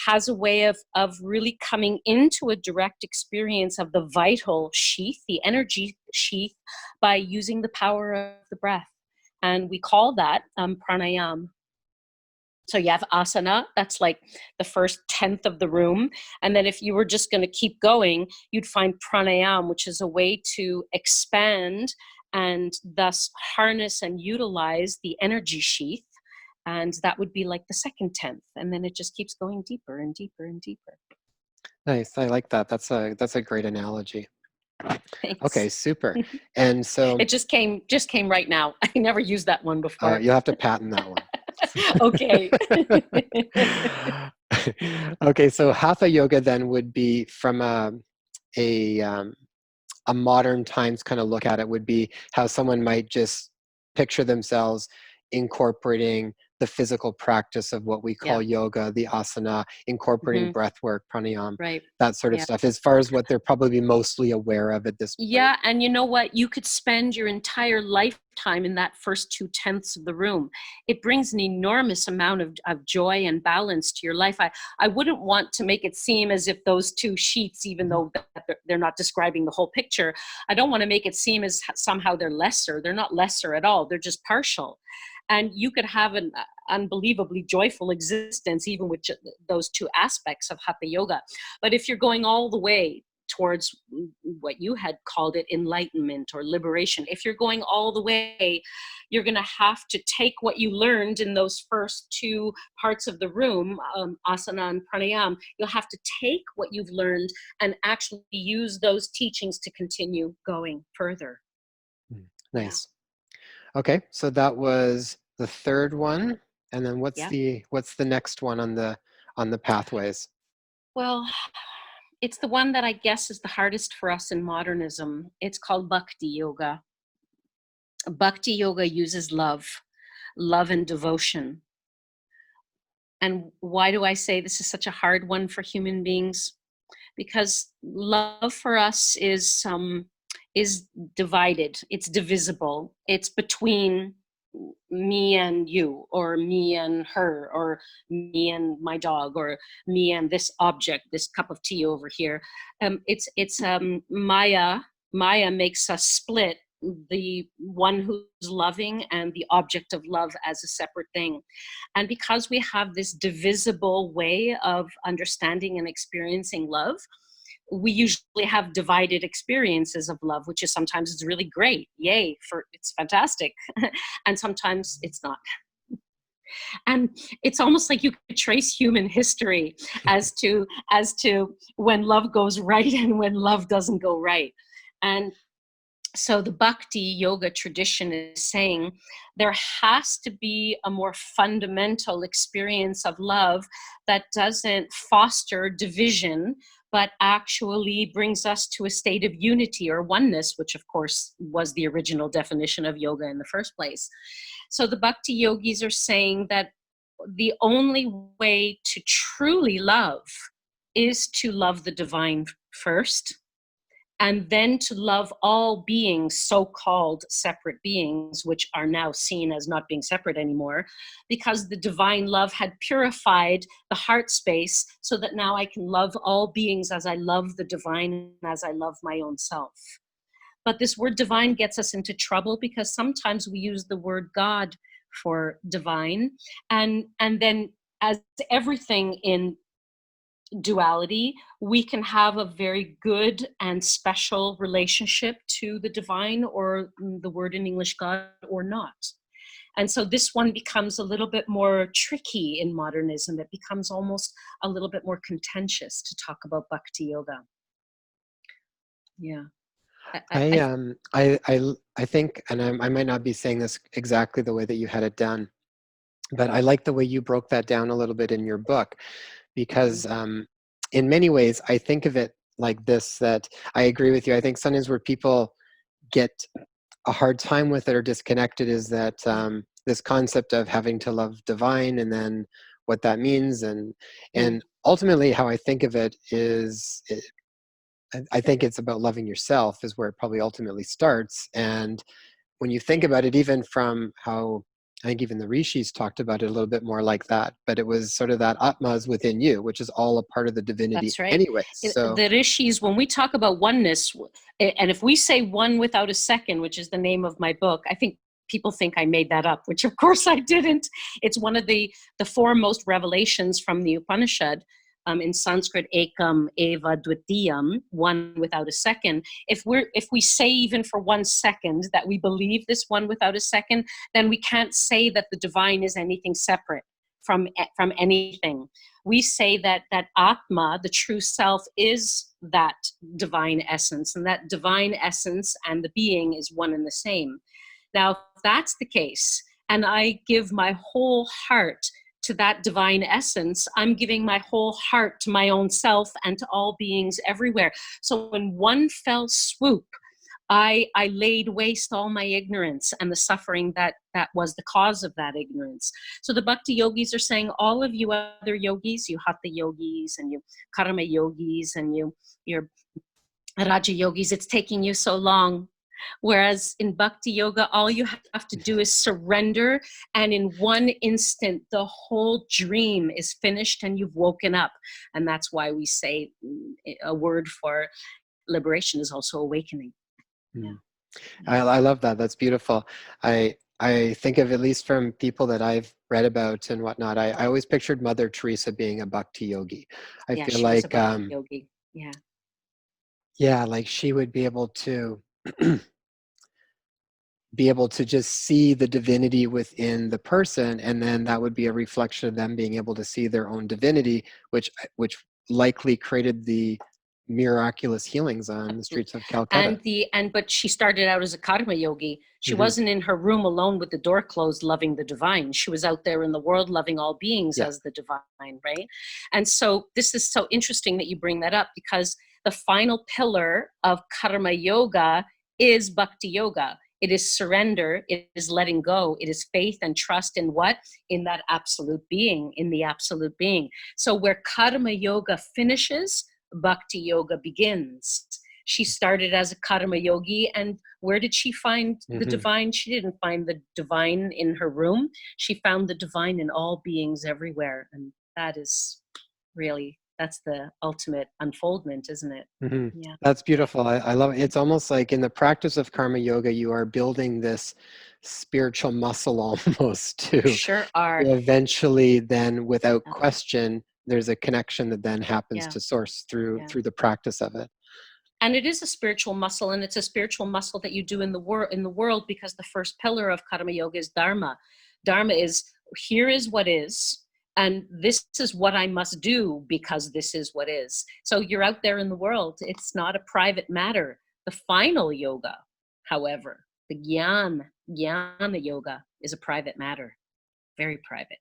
has a way of really coming into a direct experience of the vital sheath, the energy sheath, by using the power of the breath. And we call that pranayam. So you have asana, that's like the first 10th of the room. And then if you were just going to keep going, you'd find pranayam, which is a way to expand and thus harness and utilize the energy sheath. And that would be like the second 10th. And then it just keeps going deeper and deeper and deeper. Nice. I like that. That's a great analogy. Thanks. Okay, super. And so it just came right now. I never used that one before. you'll have to patent that one. Okay. Okay, so Hatha Yoga then would be from a modern times kind of look at it, would be how someone might just picture themselves incorporating the physical practice of what we call yoga, the asana, incorporating breath work, pranayam, right, that sort of stuff, as far as what they're probably mostly aware of at this point. Yeah, and you know what? You could spend your entire lifetime in that first 2/10 of the room. It brings an enormous amount of joy and balance to your life. I wouldn't want to make it seem as if those two sheets, even though they're not describing the whole picture, I don't want to make it seem as somehow they're lesser. They're not lesser at all. They're just partial. And you could have an unbelievably joyful existence even with those two aspects of Hatha Yoga. But if you're going all the way towards what you had called it, enlightenment or liberation. If you're going all the way, you're going to have to take what you learned in those first two parts of the room, asana and pranayam. You'll have to take what you've learned and actually use those teachings to continue going further. Nice. Yeah. Okay, so that was the third one, and then what's the next one on the pathways? Well, it's the one that I guess is the hardest for us in modernism. It's called Bhakti Yoga. Bhakti Yoga uses love and devotion. And why do I say this is such a hard one for human beings? Because love for us is divided. It's divisible. It's between me and you, or me and her, or me and my dog, or me and this object, this cup of tea over here. It's Maya. Maya makes us split the one who's loving and the object of love as a separate thing. And because we have this divisible way of understanding and experiencing love, we usually have divided experiences of love, which is sometimes it's really great. Yay, it's fantastic. And sometimes it's not. And it's almost like you could trace human history as to when love goes right and when love doesn't go right. And so the Bhakti yoga tradition is saying there has to be a more fundamental experience of love that doesn't foster division, but actually brings us to a state of unity or oneness, which of course was the original definition of yoga in the first place. So the Bhakti yogis are saying that the only way to truly love is to love the divine first, and then to love all beings, so-called separate beings, which are now seen as not being separate anymore, because the divine love had purified the heart space so that now I can love all beings as I love the divine and as I love my own self. But this word divine gets us into trouble because sometimes we use the word God for divine, and then as everything in duality, we can have a very good and special relationship to the divine, or the word in English God, or not. And so this one becomes a little bit more tricky in modernism. It becomes almost a little bit more contentious to talk about Bhakti Yoga. Yeah. I think, and I might not be saying this exactly the way that you had it done, but I like the way you broke that down a little bit in your book, because in many ways, I think of it like this, that I agree with you. I think sometimes where people get a hard time with it or disconnected is that this concept of having to love divine, and then what that means. And ultimately how I think of it is, I think it's about loving yourself is where it probably ultimately starts. And when you think about it, even from how I think even the rishis talked about it a little bit more like that, but it was sort of that atmas within you, which is all a part of the divinity. That's right. Anyway. So the rishis, when we talk about oneness, and if we say one without a second, which is the name of my book, I think people think I made that up, which of course I didn't. It's one of the foremost revelations from the Upanishad. In Sanskrit, ekam eva dvitiyam, one without a second. If we say even for 1 second that we believe this one without a second, then we can't say that the divine is anything separate from anything. We say that Atma, the true self, is that divine essence, and that divine essence and the being is one and the same. Now, if that's the case, and I give my whole heart to that divine essence, I'm giving my whole heart to my own self and to all beings everywhere. So in one fell swoop, I laid waste all my ignorance and the suffering that was the cause of that ignorance. So the Bhakti yogis are saying, all of you other yogis, you Hatha yogis and you Karma yogis and your Raja yogis, it's taking you so long. Whereas in Bhakti Yoga, all you have to do is surrender, and in one instant, the whole dream is finished and you've woken up. And that's why we say a word for liberation is also awakening. Yeah. I love that. That's beautiful. I think of, at least from people that I've read about and whatnot, I always pictured Mother Teresa being a Bhakti yogi. I feel she like was a Bhakti yogi. Yeah. Yeah, like she would be able to just see the divinity within the person, and then that would be a reflection of them being able to see their own divinity, which likely created the miraculous healings on the streets of Calcutta. But she started out as a karma yogi. She Hmm. wasn't in her room alone with the door closed loving the divine. She was out there in the world loving all beings Yeah. as the divine, right? And so this is so interesting that you bring that up, because the final pillar of karma yoga is bhakti yoga. It is surrender, it is letting go, it is faith and trust in what? In that absolute being, in the absolute being. So where karma yoga finishes, bhakti yoga begins. She started as a karma yogi, and where did she find the Hmm. divine? She didn't find the divine in her room. She found the divine in all beings everywhere. And that is really, that's the ultimate unfoldment, isn't it? Hmm. Yeah. That's beautiful. I love it. It's almost like in the practice of karma yoga, you are building this spiritual muscle almost to Sure are. eventually then, without Yeah. question, there's a connection that then happens Yeah. to source through Yeah. the practice of it. And it is a spiritual muscle, and it's a spiritual muscle that you do in the world, because the first pillar of karma yoga is dharma. Dharma is, here is what is, and this is what I must do because this is what is. So you're out there in the world. It's not a private matter. The final yoga, however, the jnana yoga, is a private matter, very private.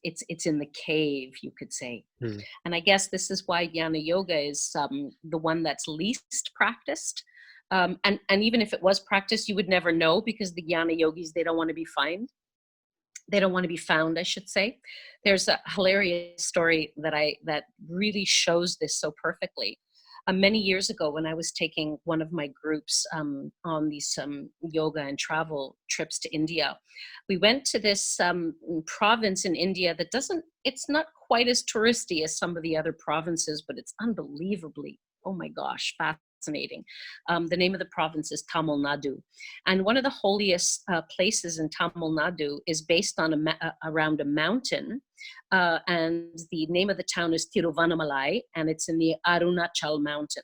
It's in the cave, you could say. Hmm. And I guess this is why jnana yoga is the one that's least practiced. And even if it was practiced, you would never know, because the jnana yogis, they don't want to be found. They don't want to be found, I should say. There's a hilarious story that really shows this so perfectly. Many years ago, when I was taking one of my groups on these yoga and travel trips to India, we went to this province in India that it's not quite as touristy as some of the other provinces, but it's unbelievably, oh my gosh, fascinating. The name of the province is Tamil Nadu. And one of the holiest places in Tamil Nadu is based on around a mountain. And the name of the town is Tiruvannamalai, and it's in the Arunachal mountain.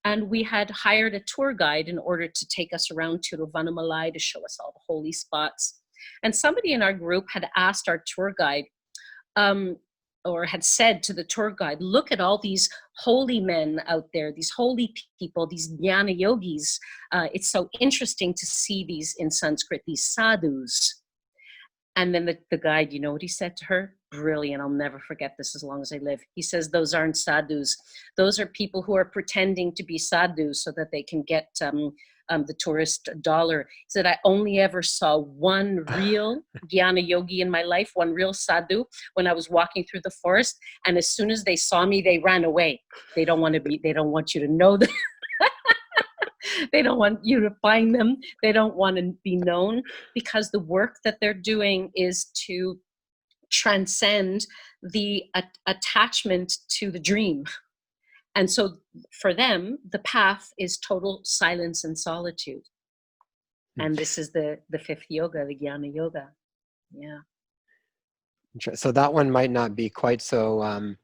And we had hired a tour guide in order to take us around Tiruvannamalai to show us all the holy spots. And somebody in our group had asked our tour guide, or had said to the tour guide, look at all these holy men out there, these holy people, these jnana yogis. It's so interesting to see these, in Sanskrit, these sadhus. And then the guide, you know what he said to her? Brilliant. I'll never forget this as long as I live. He says, those aren't sadhus. Those are people who are pretending to be sadhus so that they can get the tourist dollar. He said, I only ever saw one real jnana yogi in my life, one real sadhu, when I was walking through the forest. And as soon as they saw me, they ran away. They don't want you to know that. They don't want you to find them. They don't want to be known, because the work that they're doing is to transcend the attachment to the dream. And so for them, the path is total silence and solitude. And this is the fifth yoga, the jnana yoga. Yeah. So that one might not be quite so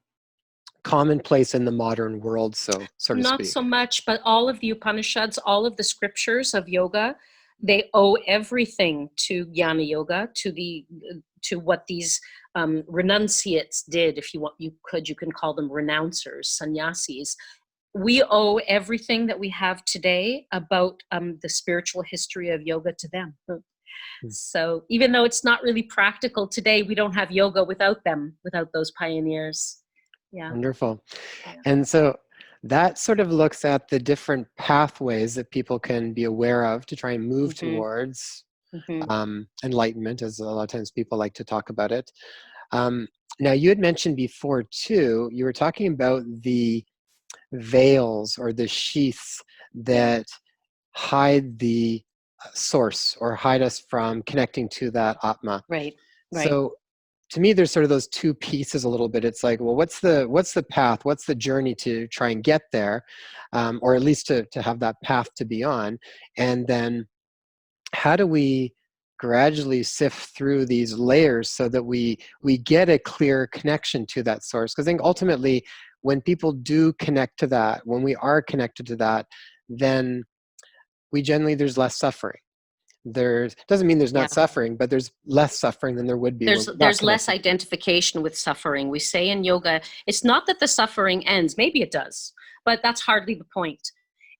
commonplace in the modern world, so to speak. Not so much, but all of the Upanishads, all of the scriptures of yoga, they owe everything to jnana yoga, to what these renunciates did. If you want, you can call them renouncers, sannyasis. We owe everything that we have today about the spiritual history of yoga to them. So even though it's not really practical today, we don't have yoga without them, without those pioneers. Yeah. Wonderful. Yeah. And so that sort of looks at the different pathways that people can be aware of to try and move towards enlightenment, as a lot of times people like to talk about it. Now, you had mentioned before, too, you were talking about the veils or the sheaths that hide the source or hide us from connecting to that Atma. Right. So to me, there's sort of those two pieces a little bit. It's like, well, what's the path? What's the journey to try and get there? Or at least to have that path to be on. And then how do we gradually sift through these layers so that we get a clear connection to that source? Because I think ultimately when people do connect to that, when we are connected to that, then there's less suffering. Doesn't mean there's Yeah. not suffering, but there's less suffering than there would be. There's less identification with suffering. We say in yoga, it's not that the suffering ends. Maybe it does, but that's hardly the point.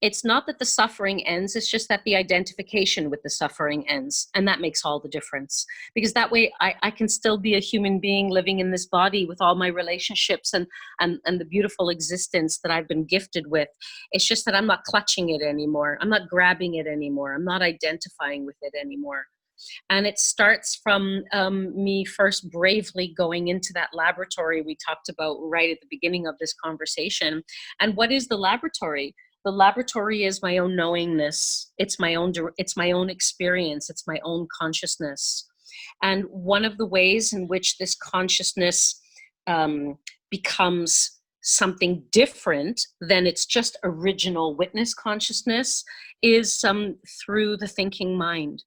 It's not that the suffering ends, it's just that the identification with the suffering ends. And that makes all the difference. Because that way I can still be a human being living in this body with all my relationships and the beautiful existence that I've been gifted with. It's just that I'm not clutching it anymore. I'm not grabbing it anymore. I'm not identifying with it anymore. And it starts from me first bravely going into that laboratory we talked about right at the beginning of this conversation. And what is the laboratory? The laboratory is my own knowingness. It's my own experience. It's my own consciousness. And one of the ways in which this consciousness becomes something different than its just original witness consciousness is through the thinking mind.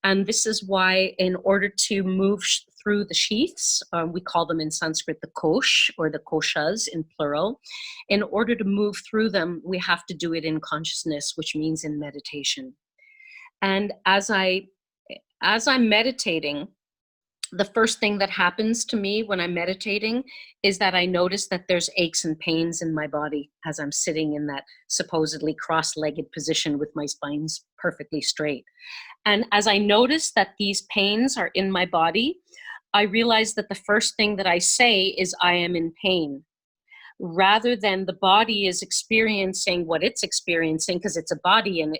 And this is why, in order to move through the sheaths, we call them in Sanskrit the kosh, or the koshas in plural. In order to move through them, we have to do it in consciousness, which means in meditation. And as I'm meditating, the first thing that happens to me when I'm meditating is that I notice that there's aches and pains in my body as I'm sitting in that supposedly cross-legged position with my spines perfectly straight. And as I notice that these pains are in my body, I realize that the first thing that I say is I am in pain, rather than the body is experiencing what it's experiencing, because it's a body and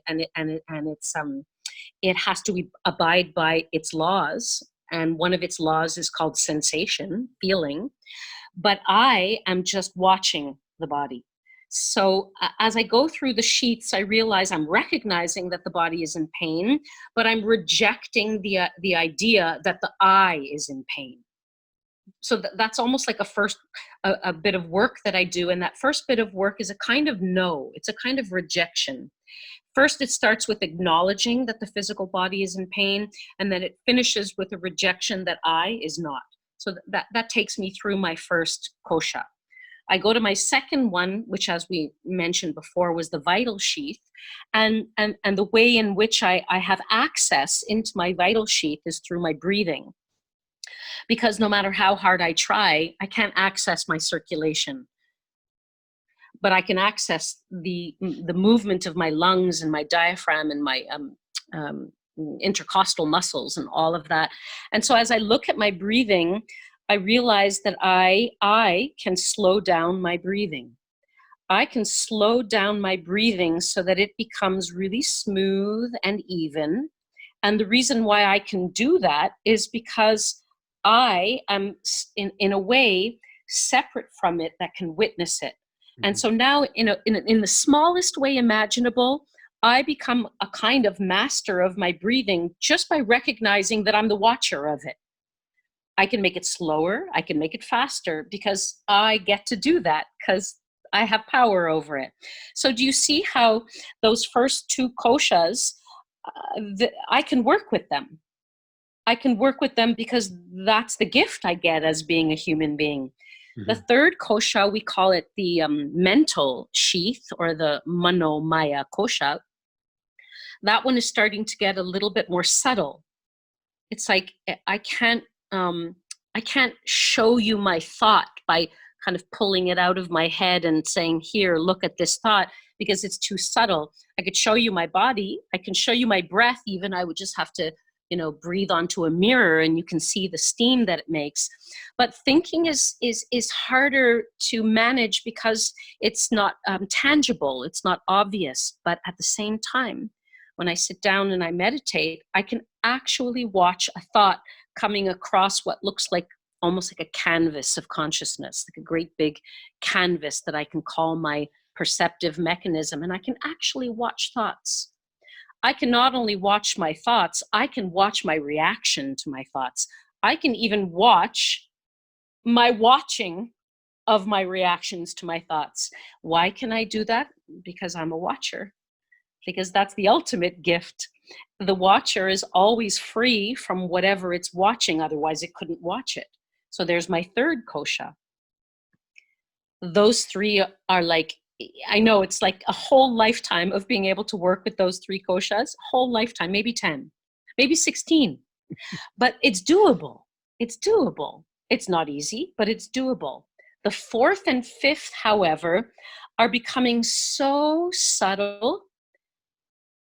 it has to abide by its laws. And one of its laws is called sensation, feeling. But I am just watching the body. So as I go through the sheaths, I realize I'm recognizing that the body is in pain, but I'm rejecting the idea that the I is in pain. So that's almost like a bit of work that I do. And that first bit of work is a kind of no, it's a kind of rejection. First, it starts with acknowledging that the physical body is in pain, and then it finishes with a rejection that I is not. So that takes me through my first kosha. I go to my second one, which, as we mentioned before, was the vital sheath. And the way in which I have access into my vital sheath is through my breathing. Because no matter how hard I try, I can't access my circulation. But I can access the movement of my lungs and my diaphragm and my intercostal muscles and all of that. And so as I look at my breathing, I realize that I can slow down my breathing. I can slow down my breathing so that it becomes really smooth and even. And the reason why I can do that is because I am, in a way, separate from it that can witness it. And so now, in the smallest way imaginable, I become a kind of master of my breathing just by recognizing that I'm the watcher of it. I can make it slower, I can make it faster, because I get to do that, because I have power over it. So do you see how those first two koshas, I can work with them. I can work with them because that's the gift I get as being a human being. The third kosha, we call it the mental sheath, or the manomaya kosha. That one is starting to get a little bit more subtle. It's like I can't show you my thought by kind of pulling it out of my head and saying, here, look at this thought, because it's too subtle. I could show you my body. I can show you my breath even. I would just have to breathe onto a mirror and you can see the steam that it makes. But thinking is harder to manage because it's not tangible, it's not obvious. But at the same time, when I sit down and I meditate, I can actually watch a thought coming across what looks like almost like a canvas of consciousness, like a great big canvas that I can call my perceptive mechanism. And I can actually watch thoughts. I can not only watch my thoughts, I can watch my reaction to my thoughts. I can even watch my watching of my reactions to my thoughts. Why can I do that? Because I'm a watcher. Because that's the ultimate gift. The watcher is always free from whatever it's watching, otherwise it couldn't watch it. So there's my third kosha. those three are like, I know it's like a whole lifetime of being able to work with those three koshas, whole lifetime, maybe 10, maybe 16, but it's doable. It's doable. It's not easy, but it's doable. The fourth and fifth, however, are becoming so subtle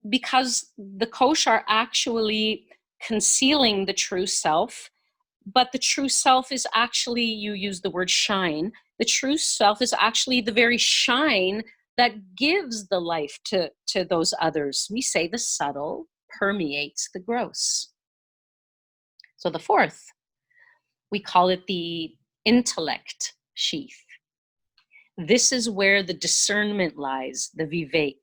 because the kosha are actually concealing the true self. But the true self is actually, you use the word shine, the true self is actually the very shine that gives the life to those others. We say the subtle permeates the gross. So the fourth, we call it the intellect sheath. This is where the discernment lies, the vivek,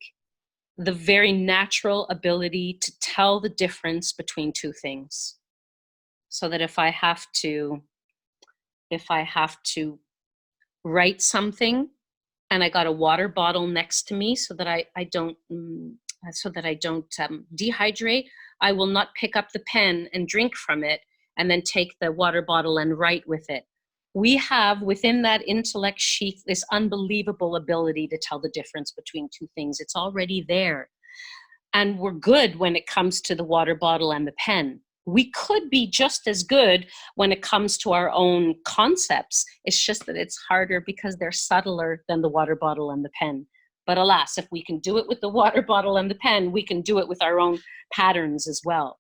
the very natural ability to tell the difference between two things. So that if I have to write something and I got a water bottle next to me so that I don't dehydrate, I will not pick up the pen and drink from it and then take the water bottle and write with it. We have within that intellect sheath this unbelievable ability to tell the difference between two things. It's already there. And we're good when it comes to the water bottle and the pen. We could be just as good when it comes to our own concepts. It's just that it's harder because they're subtler than the water bottle and the pen. But alas, if we can do it with the water bottle and the pen, we can do it with our own patterns as well.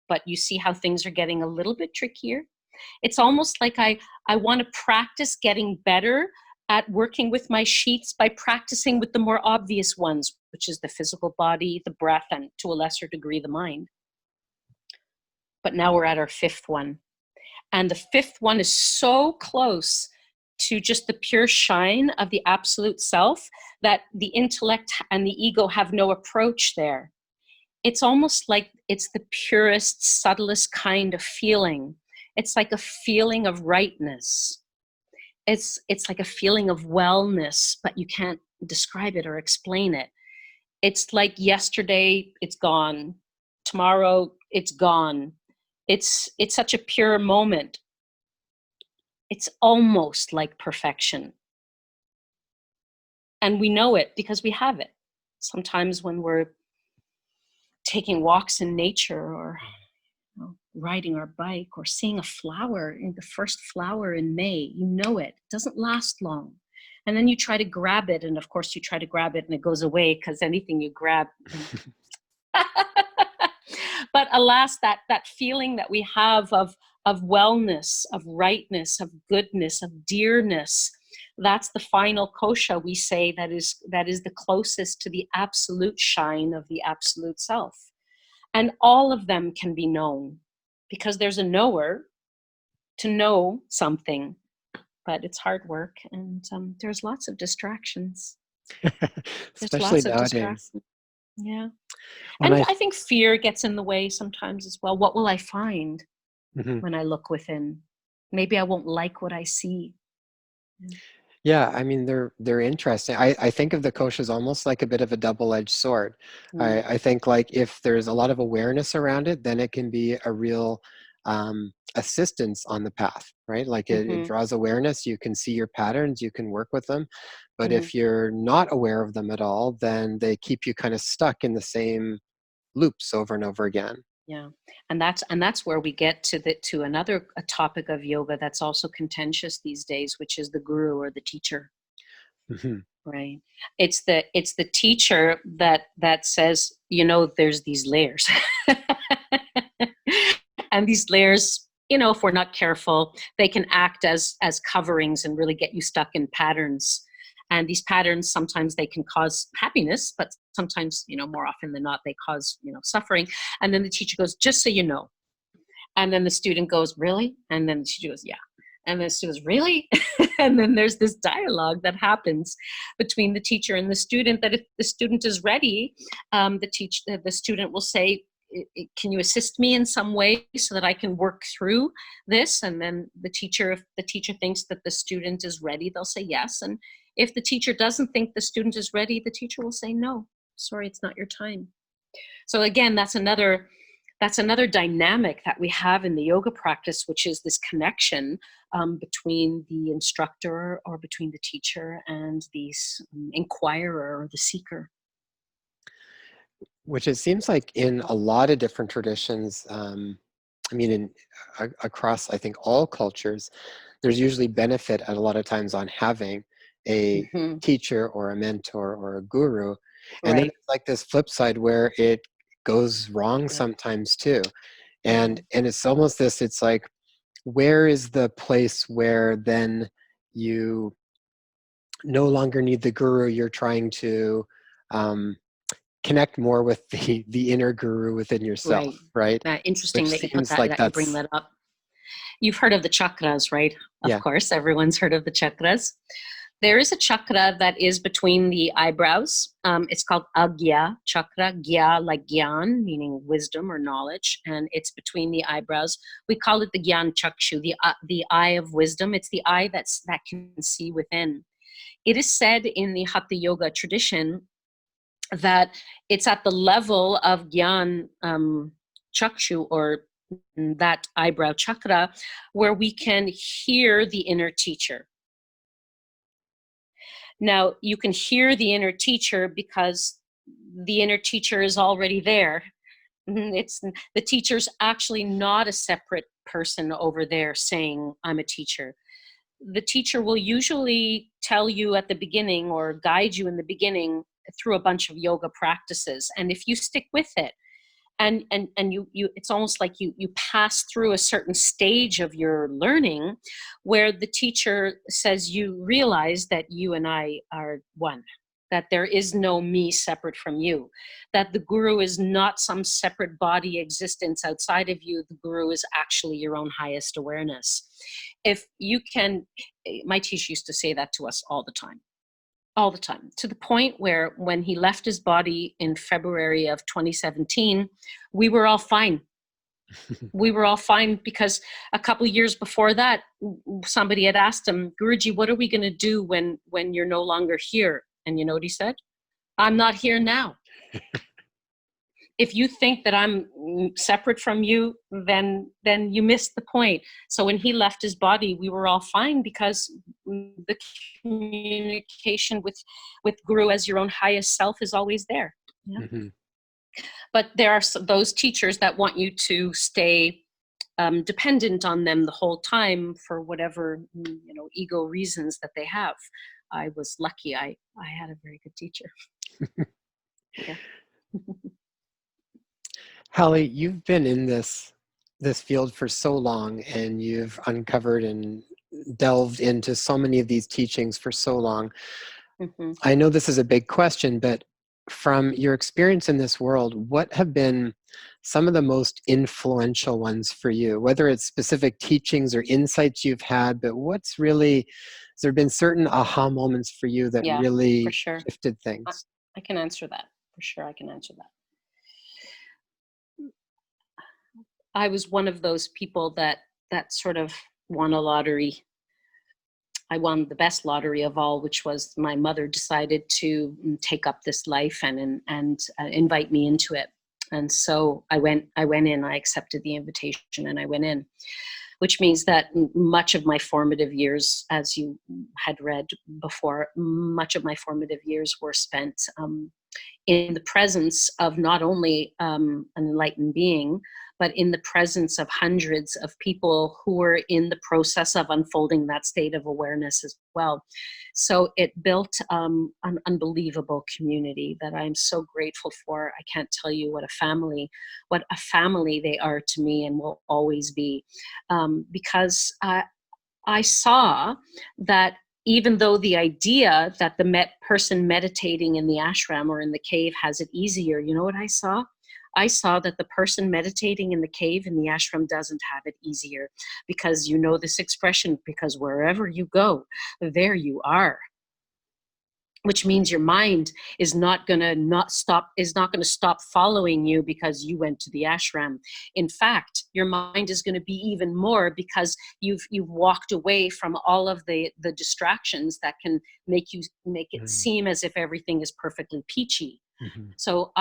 But you see how things are getting a little bit trickier? It's almost like I want to practice getting better at working with my sheaths by practicing with the more obvious ones, which is the physical body, the breath, and to a lesser degree, the mind. But now we're at our fifth one. And the fifth one is so close to just the pure shine of the absolute self that the intellect and the ego have no approach there. It's almost like it's the purest, subtlest kind of feeling. It's like a feeling of rightness. It's like a feeling of wellness, but you can't describe it or explain it. It's like yesterday, it's gone. Tomorrow, it's gone. It's such a pure moment. It's almost like perfection. And we know it because we have it. Sometimes when we're taking walks in nature or riding our bike or seeing a flower, in the first flower in May, you know it. It doesn't last long. And then you try to grab it, and of course you try to grab it and it goes away because anything you grab. But alas, that feeling that we have of wellness, of rightness, of goodness, of dearness, that's the final kosha, we say, that is the closest to the absolute shine of the absolute self. And all of them can be known because there's a knower to know something, but it's hard work, and there's lots of distractions. Especially nowadays. Yeah. When And I think fear gets in the way sometimes as well. What will I find when I look within? Maybe I won't like what I see. Yeah, I mean, they're interesting. I think of the koshas almost like a bit of a double-edged sword. I think like if there's a lot of awareness around it, then it can be a real assistance on the path, right? Like it draws awareness, you can see your patterns, you can work with them. But if you're not aware of them at all, then they keep you kind of stuck in the same loops over and over again. Yeah, and that's where we get to another topic of yoga that's also contentious these days, which is the guru or the teacher. Right? It's the teacher that says, there's these layers, and these layers, if we're not careful, they can act as coverings and really get you stuck in patterns. And these patterns, sometimes they can cause happiness, but sometimes, more often than not, they cause, suffering. And then the teacher goes, just so you know. And then the student goes, really? And then the teacher goes, yeah. And then the student goes, really? And then there's this dialogue that happens between the teacher and the student, that if the student is ready, the student will say, can you assist me in some way so that I can work through this? And then if the teacher thinks that the student is ready, they'll say yes. And if the teacher doesn't think the student is ready, the teacher will say, no, sorry, it's not your time. So again, that's another that's another dynamic that we have in the yoga practice, which is this connection between the instructor or between the teacher and the inquirer or the seeker. Which it seems like in a lot of different traditions, I mean, across, I think, all cultures, there's usually benefit at a lot of times on having a Mm-hmm. teacher or a mentor or a guru. And then Right. it's like this flip side where it goes wrong Yeah. sometimes too. And it's almost this, it's like, where is the place where then you no longer need the guru, you're trying to connect more with the inner guru within yourself, Right. right? Interesting Which that you put seems like that you bring that's, that up. You've heard of the chakras, right? Of yeah. course, everyone's heard of the chakras. There is a chakra that is between the eyebrows. It's called Agya chakra. Gya like Gyan, meaning wisdom or knowledge, and it's between the eyebrows. We call it the Gyan Chakshu, the eye of wisdom. It's the eye that can see within. It is said in the Hatha yoga tradition that it's at the level of Gyan Chakshu, or that eyebrow chakra, where we can hear the inner teacher. Now, you can hear the inner teacher because the inner teacher is already there. It's the teacher's actually not a separate person over there saying, I'm a teacher. The teacher will usually tell you at the beginning or guide you in the beginning through a bunch of yoga practices. And if you stick with it, and you it's almost like you pass through a certain stage of your learning where the teacher says, you realize that you and I are one, that there is no me separate from you, that the guru is not some separate body existence outside of you. The guru is actually your own highest awareness. If you can, my teacher used to say that to us all the time, to the point where when he left his body in February of 2017, we were all fine. We were all fine because a couple of years before that, somebody had asked him, Guruji, what are we going to do when you're no longer here? And you know what he said? I'm not here now. If you think that I'm separate from you, then you missed the point. So when he left his body, we were all fine because the communication with Guru as your own highest self is always there. Yeah? Mm-hmm. But there are those teachers that want you to stay dependent on them the whole time for whatever ego reasons that they have. I was lucky. I had a very good teacher. Yeah. Hali, you've been in this field for so long, and you've uncovered and delved into so many of these teachings for so long. Mm-hmm. I know this is a big question, but from your experience in this world, what have been some of the most influential ones for you? Whether it's specific teachings or insights you've had, but what's really, has there been certain aha moments for you that really for sure. shifted things? I can answer that. For sure, I can answer that. I was one of those people that sort of won a lottery. I won the best lottery of all, which was my mother decided to take up this life and invite me into it. And so I went in, I accepted the invitation and I went in, which means that much of my formative years, as you had read before, much of my formative years were spent in the presence of not only an enlightened being, but in the presence of hundreds of people who were in the process of unfolding that state of awareness as well. So it built an unbelievable community that I'm so grateful for. I can't tell you what a family they are to me and will always be, because I saw that even though the idea that the person meditating in the ashram or in the cave has it easier, you know what I saw? I saw that the person meditating in the cave in the ashram doesn't have it easier, because you know this expression, because wherever you go, there you are. Which means your mind is not going to stop following you because you went to the ashram. In fact, your mind is going to be even more because you've walked away from all of the distractions that can make it seem as if everything is perfectly peachy. Mhm. So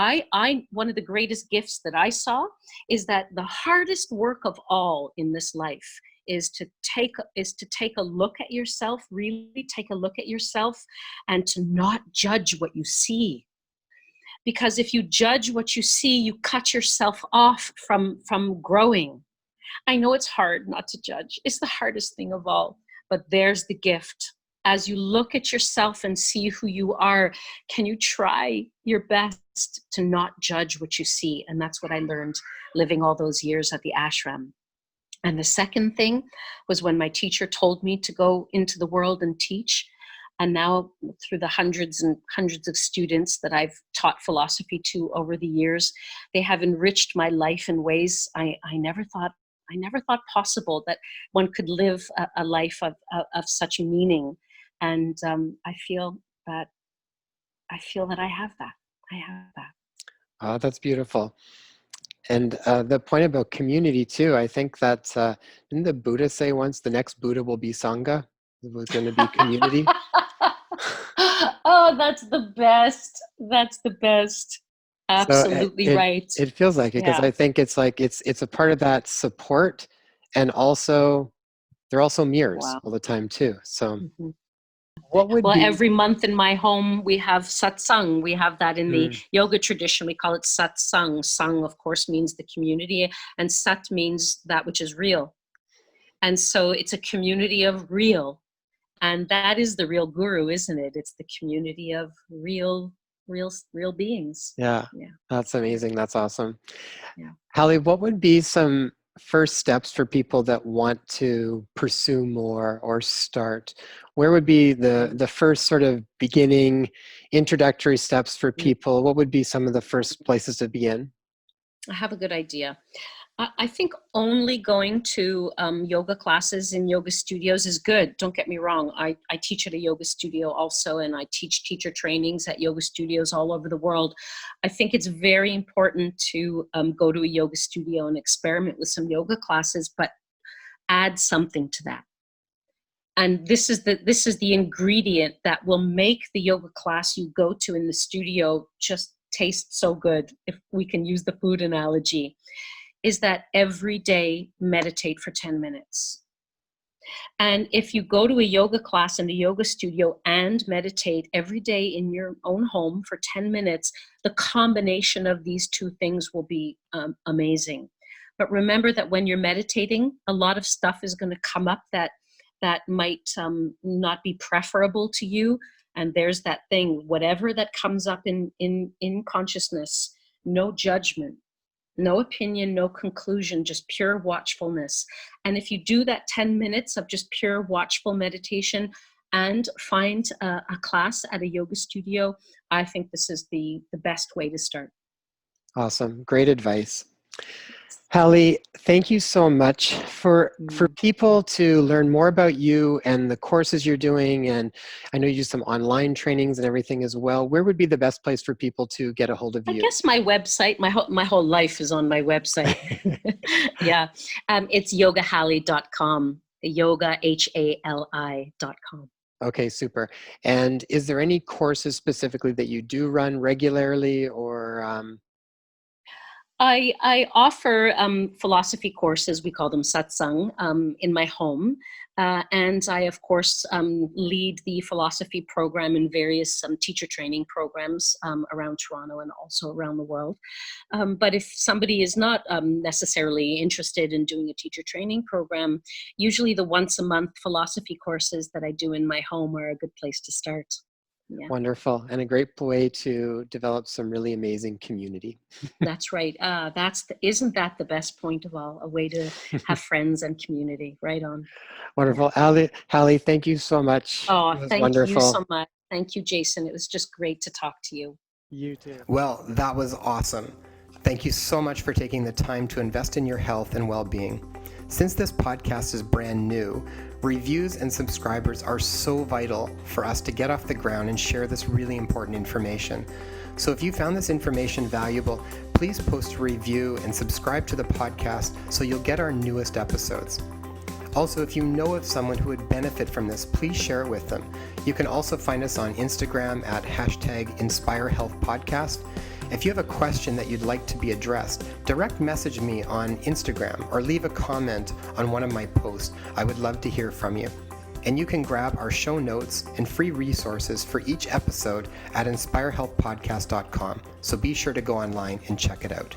one of the greatest gifts that I saw is that the hardest work of all in this life is to take a look at yourself, really take a look at yourself, and to not judge what you see. Because if you judge what you see, you cut yourself off from growing. I know it's hard not to judge. It's the hardest thing of all, but there's the gift. As you look at yourself and see who you are, can you try your best to not judge what you see? And that's what I learned living all those years at the ashram. And the second thing was when my teacher told me to go into the world and teach. And now through the hundreds and hundreds of students that I've taught philosophy to over the years, they have enriched my life in ways I never thought possible, that one could live a life of such meaning. And I feel that I have that. I have that. Oh, that's beautiful. And the point about community too, I think that, didn't the Buddha say once, the next Buddha will be Sangha? It was going to be community. Oh, that's the best. That's the best. So Absolutely right. it feels like it, because Yeah. I think it's like it's a part of that support, and also they're also mirrors Wow. all the time too. So Mhm. what would Well, be every month in my home, we have satsang. We have that in the yoga tradition. We call it satsang. Sang, of course, means the community, and sat means that which is real. And so it's a community of real. And that is the real guru, isn't it? It's the community of real beings. Yeah, Yeah. that's amazing. That's awesome. Yeah. Hali, what would be some first steps for people that want to pursue more or start? Where would be the first sort of beginning introductory steps for people? What would be some of the first places to begin? I have a good idea. I think only going to yoga classes in yoga studios is good. Don't get me wrong. I teach at a yoga studio also, and I teach teacher trainings at yoga studios all over the world. I think it's very important to go to a yoga studio and experiment with some yoga classes, but add something to that. And this is the ingredient that will make the yoga class you go to in the studio just taste so good, if we can use the food analogy, is that every day meditate for 10 minutes. And if you go to a yoga class in a yoga studio and meditate every day in your own home for 10 minutes, the combination of these two things will be amazing. But remember that when you're meditating, a lot of stuff is going to come up that might not be preferable to you. And there's that thing, whatever that comes up in consciousness, no judgment, no opinion, no conclusion, just pure watchfulness. And if you do that 10 minutes of just pure watchful meditation and find a class at a yoga studio, I think this is the best way to start. Awesome. Great advice. Hali, thank you so much. For people to learn more about you and the courses you're doing, and I know you do some online trainings and everything as well, where would be the best place for people to get a hold of you? I guess my website, my whole life is on my website. Yeah. It's yogahali.com, yogahali.com. Okay, super. And is there any courses specifically that you do run regularly, or I offer philosophy courses, we call them satsang, in my home. And I, of course, lead the philosophy program in various teacher training programs around Toronto and also around the world. But if somebody is not necessarily interested in doing a teacher training program, usually the once a month philosophy courses that I do in my home are a good place to start. Yeah. Wonderful, and a great way to develop some really amazing community. That's right. Isn't that the best point of all? A way to have friends and community. Right on. Wonderful. Hali, thank you so much. Oh, it was thank wonderful. you so much. Thank you, Jason. It was just great to talk to you. You too. Well, that was awesome. Thank you so much for taking the time to invest in your health and well-being. Since this podcast is brand new, reviews and subscribers are so vital for us to get off the ground and share this really important information. So if you found this information valuable, please post a review and subscribe to the podcast so you'll get our newest episodes. Also, if you know of someone who would benefit from this, please share it with them. You can also find us on Instagram at #InspireHealthPodcast. If you have a question that you'd like to be addressed, direct message me on Instagram or leave a comment on one of my posts. I would love to hear from you. And you can grab our show notes and free resources for each episode at inspirehealthpodcast.com. So be sure to go online and check it out.